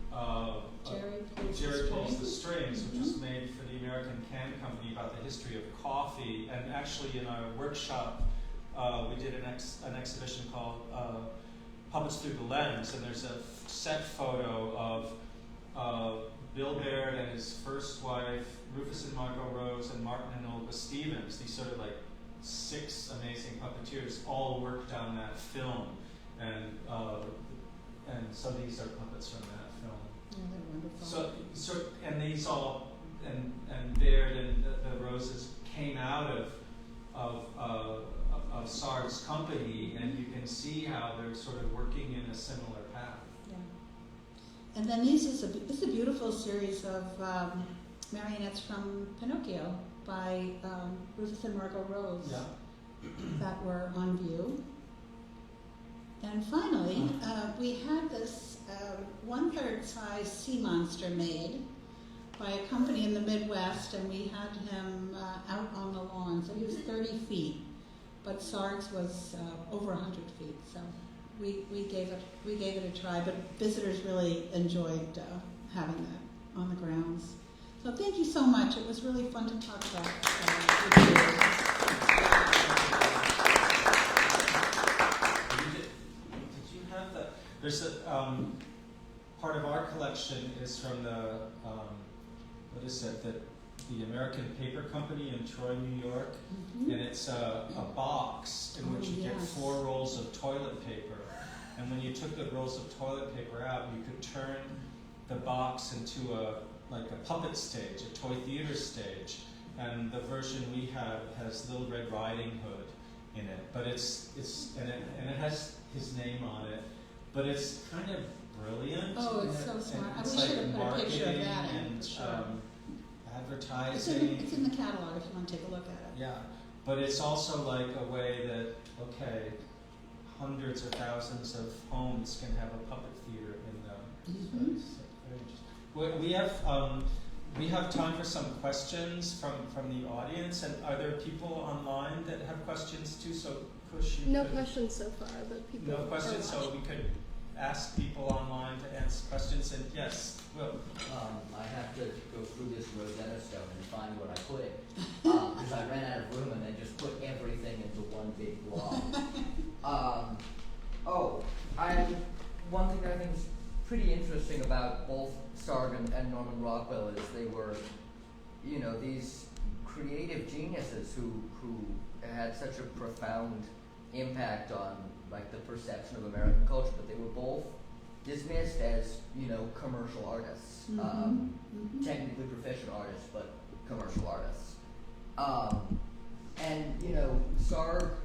Jerry Pulls the Strings, which was made for the American Can Company about the history of coffee. And actually in our workshop, we did an exhibition called Puppets Through the Lens, and there's a set photo of Bill Baird and his first wife, Rufus and Margot Rose, and Martin and Olga Stevens, these sort of like 6 amazing puppeteers, all worked on that film. And so these are puppets from that film. Yeah, they're wonderful. So and these all and Baird and the Roses came out of of Sarg's company, and you can see how they're sort of working in a similar path. Yeah. And then this is a beautiful series of marionettes from Pinocchio by Rufus and Margot Rose that were on view. And finally, we had this 1/3 size sea monster made by a company in the Midwest, and we had him out on the lawn. So he was 30 feet, but Sarg's was over 100 feet. So we gave it a try, but visitors really enjoyed having that on the grounds. So thank you so much. It was really fun to talk about with you. Did you have the? There's a part of our collection is from the what is it? The American Paper Company in Troy, New York, and it's a box in which you get 4 rolls of toilet paper. And when you took the rolls of toilet paper out, you could turn the box into a puppet stage, a toy theater stage. And the version we have has Little Red Riding Hood in it, but it has his name on it. But it's kind of brilliant. Oh, it's so smart. It's We should have put a picture of that in, and for sure. Advertising. It's in the catalog if you want to take a look at it. Yeah, but it's also like a way that, hundreds or thousands of homes can have a puppet theater in them. Mm-hmm. So very interesting. We have time for some questions from the audience, and are there people online that have questions too? So Kush, you No could- questions so far, but people. No questions, so we could ask people online to answer questions, and yes, Will. I have to go through this Rosetta Stone and find where I put it, because I ran out of room and then just put everything into one big blob. One thing that I think is pretty interesting about both Sarg and Norman Rockwell is they were, these creative geniuses who had such a profound impact on the perception of American culture, but they were both dismissed as commercial artists, technically professional artists, but commercial artists. And Sarg,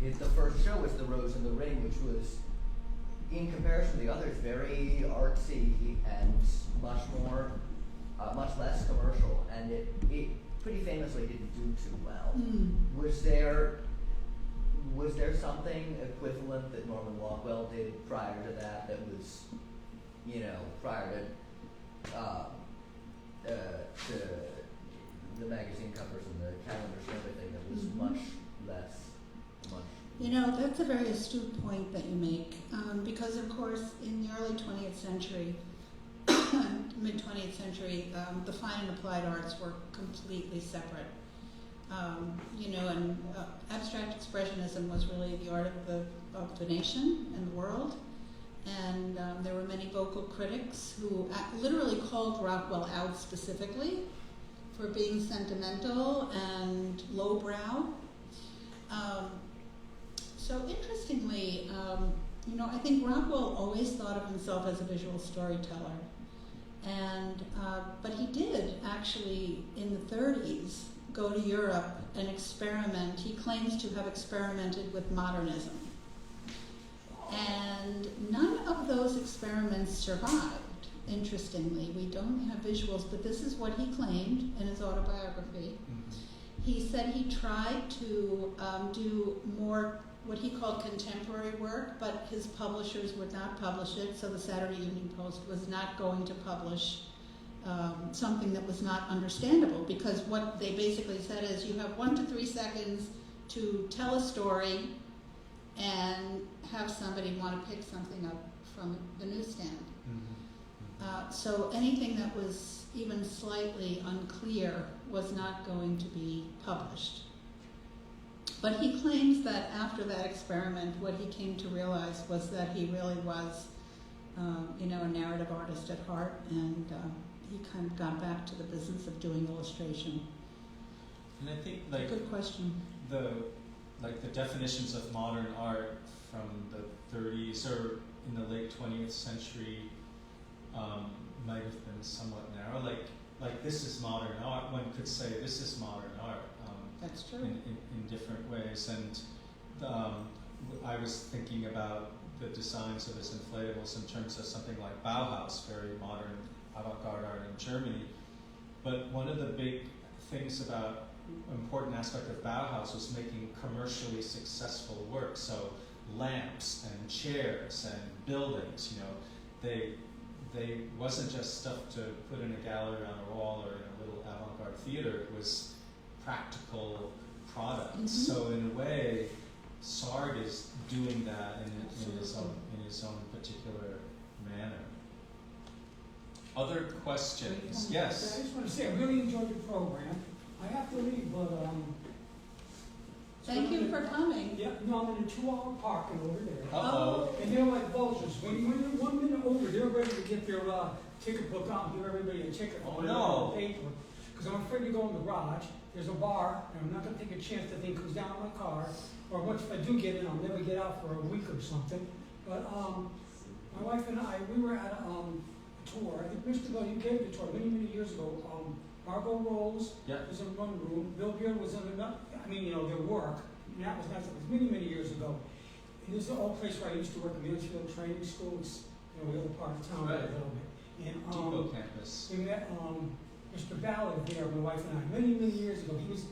the first show was The Rose and the Ring, which was, in comparison to the others, very artsy and much less commercial, and it pretty famously didn't do too well. Was there something equivalent that Norman Rockwell did prior to that was, prior to the magazine covers and the calendars and everything that was much less? That's a very astute point that you make, because of course in the early 20th century, mid-20th century, the fine and applied arts were completely separate. And abstract expressionism was really the art of the nation and the world. And there were many vocal critics who literally called Rockwell out specifically for being sentimental and lowbrow. So interestingly, I think Rockwell always thought of himself as a visual storyteller. And but he did actually in the 30s go to Europe and experiment. He claims to have experimented with modernism. And none of those experiments survived, interestingly. We don't have visuals, but this is what he claimed in his autobiography. He said he tried to do more what he called contemporary work, but his publishers would not publish it, so the Saturday Evening Post was not going to publish something that was not understandable, because what they basically said is you have 1 to 3 seconds to tell a story and have somebody want to pick something up from the newsstand. So anything that was even slightly unclear was not going to be published. But he claims that after that experiment, what he came to realize was that he really was, a narrative artist at heart, and he kind of got back to the business of doing illustration. And I think Good question. the definitions of modern art from the 30s or in the late 20th century might have been somewhat narrow. Like this is modern art. One could say this is modern art. That's true. In different ways, and I was thinking about the designs of his inflatables in terms of something like Bauhaus, very modern avant-garde art in Germany. But one of the big things about important aspect of Bauhaus was making commercially successful work. So lamps and chairs and buildings, you know, they wasn't just stuff to put in a gallery on a wall or in a little avant-garde theater. It was practical products. Mhm. So in a way, Sarg is doing that in his own particular manner. Other questions? Yes. I just want to say, I really enjoyed the program. I have to leave, but, Thank you for coming. yeah, no, I'm in a 2-hour parking over there. Uh-oh. And they're like vultures. When you're 1 minute over, they're ready to get their, ticket book out and give everybody a ticket. Oh, no. Paper. Because I'm afraid to go in the garage. There's a bar, and I'm not gonna take a chance that thing comes down on my car. Or once if I do get in, I'll never get out for a week or something. But, my wife and I, we were at a tour. I think Mr. Bell, you gave the tour many, many years ago. Margot Rose Yeah. was in one room. Bill Beard was in another. I mean, you know, their work. And that was nice. It was many, many years ago. And this is the old place where I used to work in Mansfield Training School. It's, you know, the other part of town Right. a little bit. And Depot campus. we met Mr. Ballard there, my wife and I, many, many years ago. He was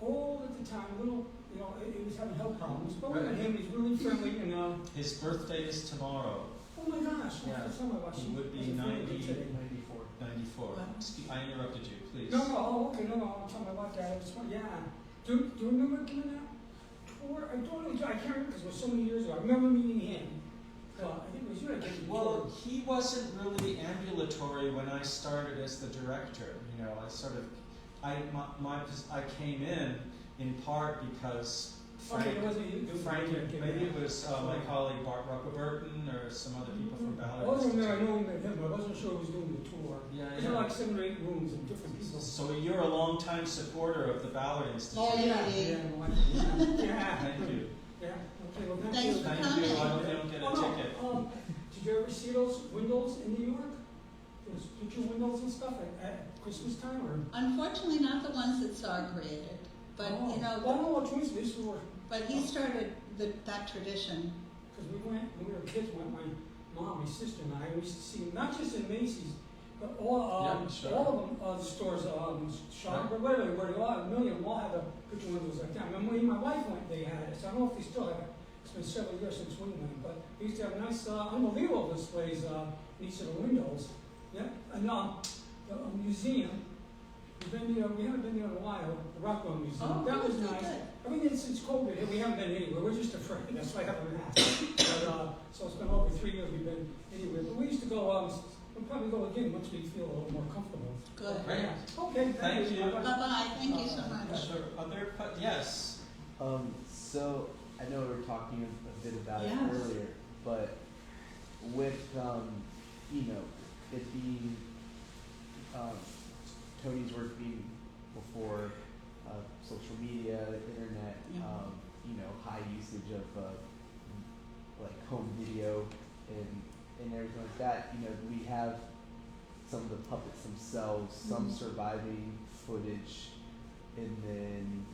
old at the time, a little, you know, he was having health problems. But we met him. He's really friendly and. His birthday is tomorrow. Oh my gosh! Yeah. That's something about He you. would be That's a friend of 90. today. 94. Wow. I interrupted you, please. No, okay, no, I'll tell my wife that. I just want, yeah. Do you remember giving that tour? I don't know, I can't remember because it was so many years ago. I remember meeting him. I think it was you that gave the tour. Well, he wasn't really ambulatory when I started as the director. You know, I came in part because Frank, Okay, it wasn't you. maybe it was my colleague Bart Ruckaburton or some other people from Ballard I Institute. remember, I know him, but I wasn't sure who was doing the tour. Yeah, There were like 7 or 8 rooms and different people. So you're a longtime supporter of the Ballard Institute. Oh, yeah, Yay. yeah, my wife, yeah. Thank you. Yeah, okay, well, thank Thanks you. for Thank coming. you. I hope you don't get a Oh, ticket. no, did you ever see those windows in New York? Those picture windows and stuff at Christmas time, or? Unfortunately, not the ones that Sarg created, but Oh. you know, Well, no, twins, this was, but he started that tradition. because we went, when we were kids, my mom, my sister and I, we used to see them, not just in Macy's, but all, Yeah, sure. all of them, the stores, Shop, or whatever, where a million of them all have a picture windows like that. I remember when my wife went, they had it, so I don't know if they still have it. It's been several years since we went, but we used to have nice, unbelievable displays, in each of the windows. Yeah, and, the museum, we haven't been there in a while, the Rockwell Museum, Oh, that was good, nice. good. Everything since COVID, we haven't been anywhere. We're just afraid. That's why I have a mask. But, so it's been over 3 years we've been anywhere. But we used to go. We'll probably go again once we feel a little more comfortable. Good. Great. Yeah. Okay. Thank you. Bye-bye. Bye-bye, thank you so much. Sure. Yes. So I know we were talking a bit about Yes. it earlier, but with you know, it being Tony's work being before social media, internet, Yeah. you know, high usage of like home video and everything like that. You know, we have some of the puppets themselves, some Mhm. surviving footage, and then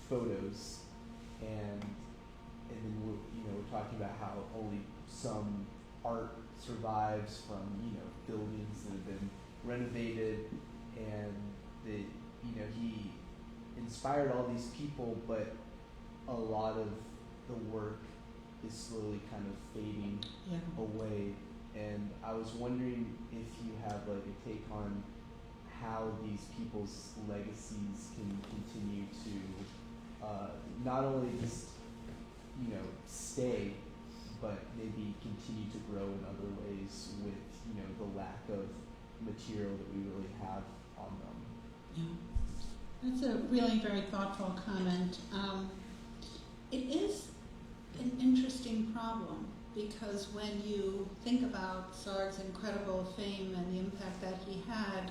photos, and then we're talking about how only some art survives from buildings that have been renovated, and that he inspired all these people, but a lot of the work is slowly kind of fading Yeah. away. And I was wondering if you have like a take on how these people's legacies can continue to not only just stay, but maybe continue to grow in other ways with the lack of material that we really have on them. Yeah. That's a really very thoughtful comment. It is an interesting problem because when you think about Sarg's incredible fame and the impact that he had,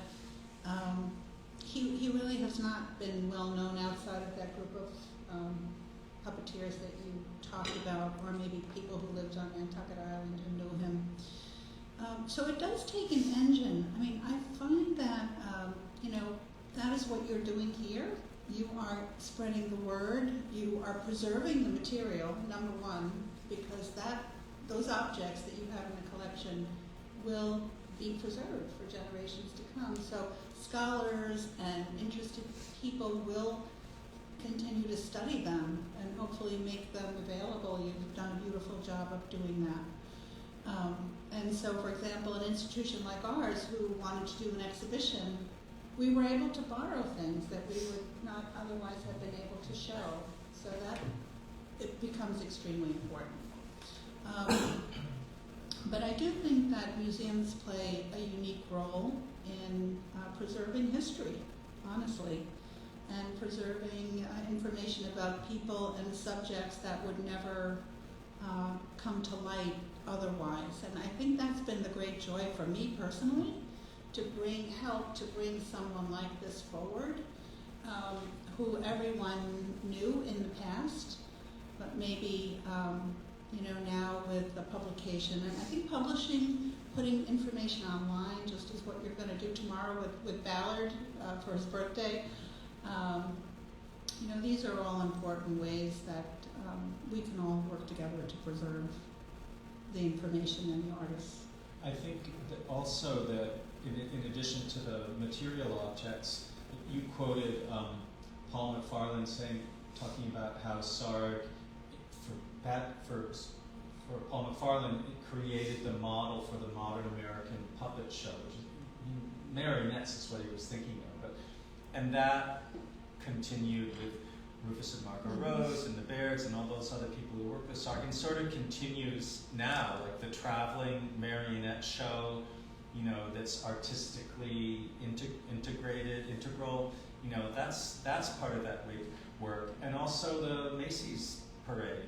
he really has not been well known outside of that group of puppeteers that you talked about, or maybe people who lived on Nantucket Island and knew him. So it does take an engine. I mean, I find that, that is what you're doing here. you are spreading the word, you are preserving the material, number one, because those objects that you have in the collection will be preserved for generations to come. So scholars and interested people will continue to study them and hopefully make them available. You've done a beautiful job of doing that. And so, for example, an institution like ours who wanted to do an exhibition, we were able to borrow things that we would not otherwise have been able to show. So that it becomes extremely important. But I do think that museums play a unique role in preserving history, honestly, and preserving information about people and subjects that would never come to light otherwise. And I think that's been the great joy for me personally, to help to bring someone like this forward, who everyone knew in the past, but maybe now with the publication. And I think publishing, putting information online, just as what you're going to do tomorrow with Ballard for his birthday, these are all important ways that we can all work together to preserve the information and the artists. I think that also that in addition to the material objects, you quoted Paul McFarlane talking about how Sarg, for Paul McFarlane, it created the model for the modern American puppet show, which is marionettes is what he was thinking of. And that continued with Rufus and Margot Rose and the Bairds and all those other people who work with Sarg, and sort of continues now, like the traveling marionette show, that's artistically integral. That's part of that great work, and also the Macy's parade.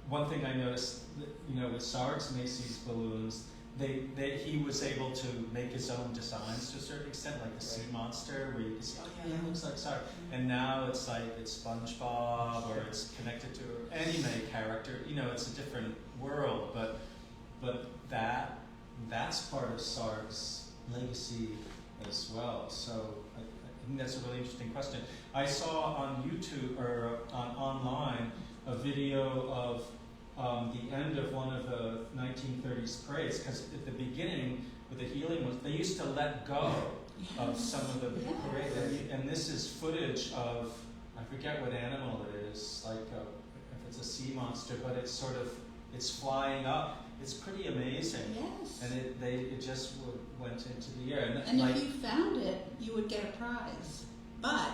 One thing I noticed, with Sarg's Macy's balloons, he was able to make his own designs to a certain extent, like the sea monster, where you can see, that looks like Sarg. And now it's like it's SpongeBob, or it's connected to an anime character. It's a different world, but that's part of Sarg's legacy as well. So I think that's a really interesting question. I saw on YouTube or online a video of the end of one of the 1930s parades, because at the beginning, with the helium, they used to let go of some of the parade, and this is footage of, I forget what animal it is, like if it's a sea monster, but it's flying up. It's pretty amazing. Yes. And it just went into the air. And if you found it, you would get a prize. But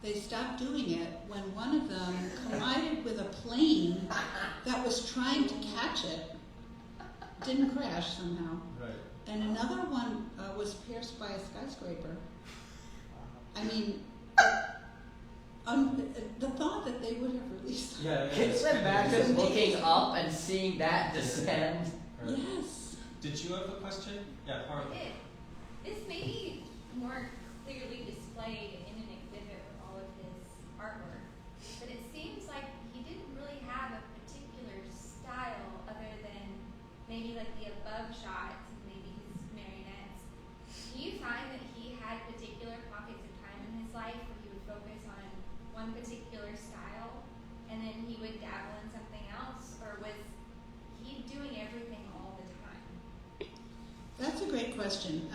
they stopped doing it when one of them collided with a plane that was trying to catch it. Didn't crash somehow. Right. And another one was pierced by a skyscraper. I mean, the thought that they would have released. Can you imagine looking up and seeing that descend? Right. Yes. Did you have a question? Yeah, Harley. This may be more clearly displayed in an exhibit with all of his artwork, but it seems like he didn't really have a particular style other than maybe like the above shots and maybe his marionettes. Do you find that he had particular pockets of time in his life where he would focus on one particular style and then he would dabble in something else, or was he doing everything all the time? That's a great question.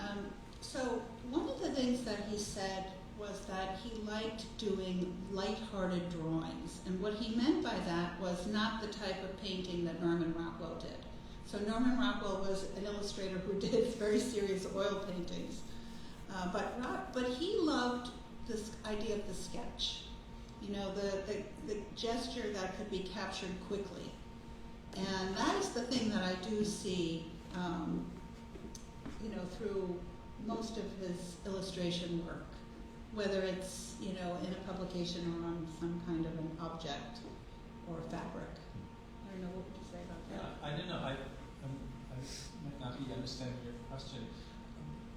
So one of the things that he said was that he liked doing lighthearted drawings. And what he meant by that was not the type of painting that Norman Rockwell did. So Norman Rockwell was an illustrator who did very serious oil paintings. But he loved this idea of the sketch. The gesture that could be captured quickly. And that is the thing that I do see, through most of his illustration work, whether it's, in a publication or on some kind of an object or fabric. I don't know, what would you say about that? Yeah, I don't know. I might not be understanding your question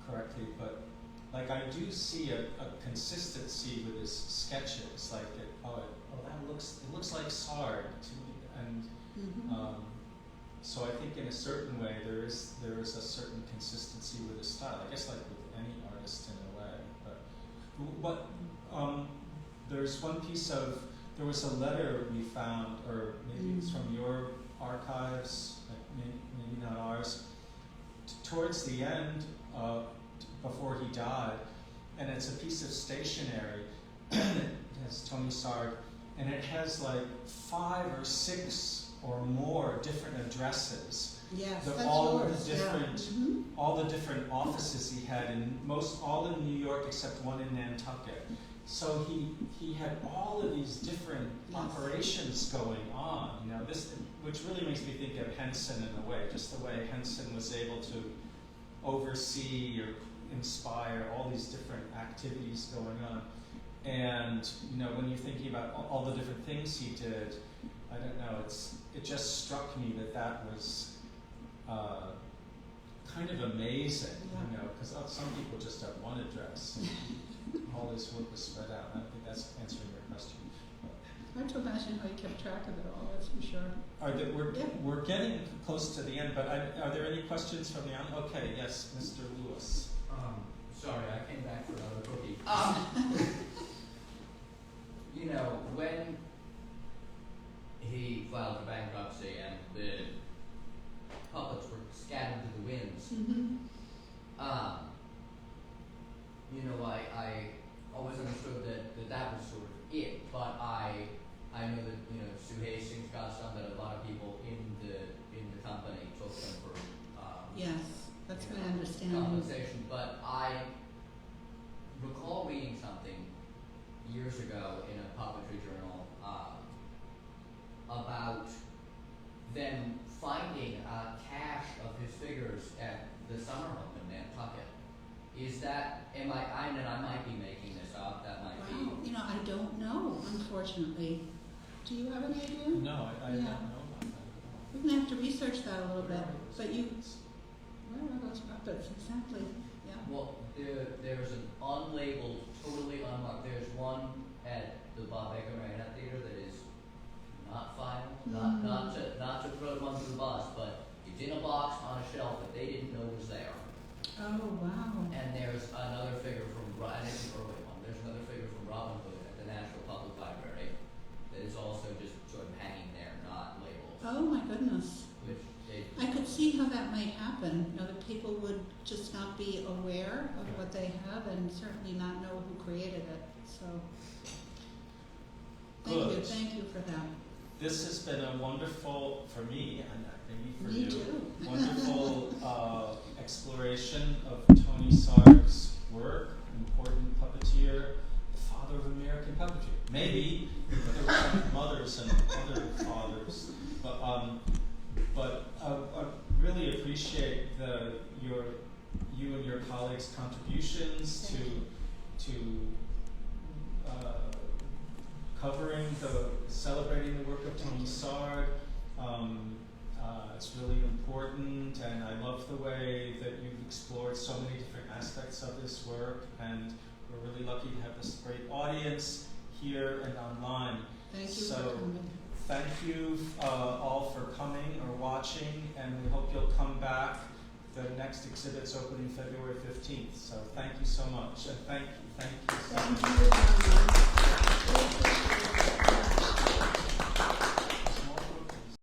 correctly, but I do see a consistency with his sketches. It looks like Sarg to me, and so I think in a certain way there is a certain consistency with his style. I guess like with any artist in a way. But what there's one piece of, there was a letter we found, or maybe it's from your archives, maybe not ours, towards the end, before he died, and it's a piece of stationery. It has Tony Sarg, and it has like 5 or 6 or more different addresses. Yes, They're that's all yours, the different, yeah. Mhm. all the different offices he had in all in New York except one in Nantucket. So he had all of these different Yes. operations going on. You know, this, which really makes me think of Henson in a way, just the way Henson was able to oversee or inspire all these different activities going on. And you know, when you're thinking about all the different things he did, I don't know, it just struck me that was kind of amazing, you know, because some people just have one address and all this work was spread out. I don't think that's answering your question. Hard to imagine how you kept track of it all, that's for sure. We're getting close to the end, but are there any questions from the audience? Okay, yes, Mr. Lewis. Sorry, I came back for another cookie. You know, when he filed for bankruptcy and the puppets were scattered to the winds, Mhm. you know, I always understood that was sort of it, but I know that, you know, Sue Hastings got some, that a lot of people in the company took them for Yes, that's you my know, understanding. compensation. But I recall reading something years ago in a puppetry journal about them finding a cache of his figures at the summer home in Nantucket. Is that, I might be making this up, that might Wow, you know, I don't know, unfortunately. Do you have any idea? No, I don't Yeah. know about that. We're gonna have to research that a little bit, but where are those puppets exactly? Yeah. Well, there's an unlabeled, totally unmarked, there's one at the Bob Baker Marionette Theater that is not final, not to throw them under the bus, but it's in a box on a shelf that they didn't know was there. Oh, wow. And there's another figure from, and it's an early one, there's another figure from Robin Hood at the National Public Library that is also just sort of hanging there, not labeled, Oh, my goodness. which they. I could see how that might happen, you know, that people would just not be aware of what they have and certainly not know who created it, so. Good. Thank you for that. This has been a wonderful, for me, and maybe for Me you, too. wonderful exploration of Tony Sarg's work, important puppeteer, the father of American puppetry. Maybe there were some mothers and other fathers, but I really appreciate you and your colleagues' contributions to celebrating the work of Tony Sarg. It's really important, and I love the way that you've explored so many different aspects of this work, and we're really lucky to have this great audience here and online. Thank you So, for coming. thank you all for coming or watching, and we hope you'll come back. The next exhibit's opening February 15th, so thank you so much, and thank you so much. Thank you, John.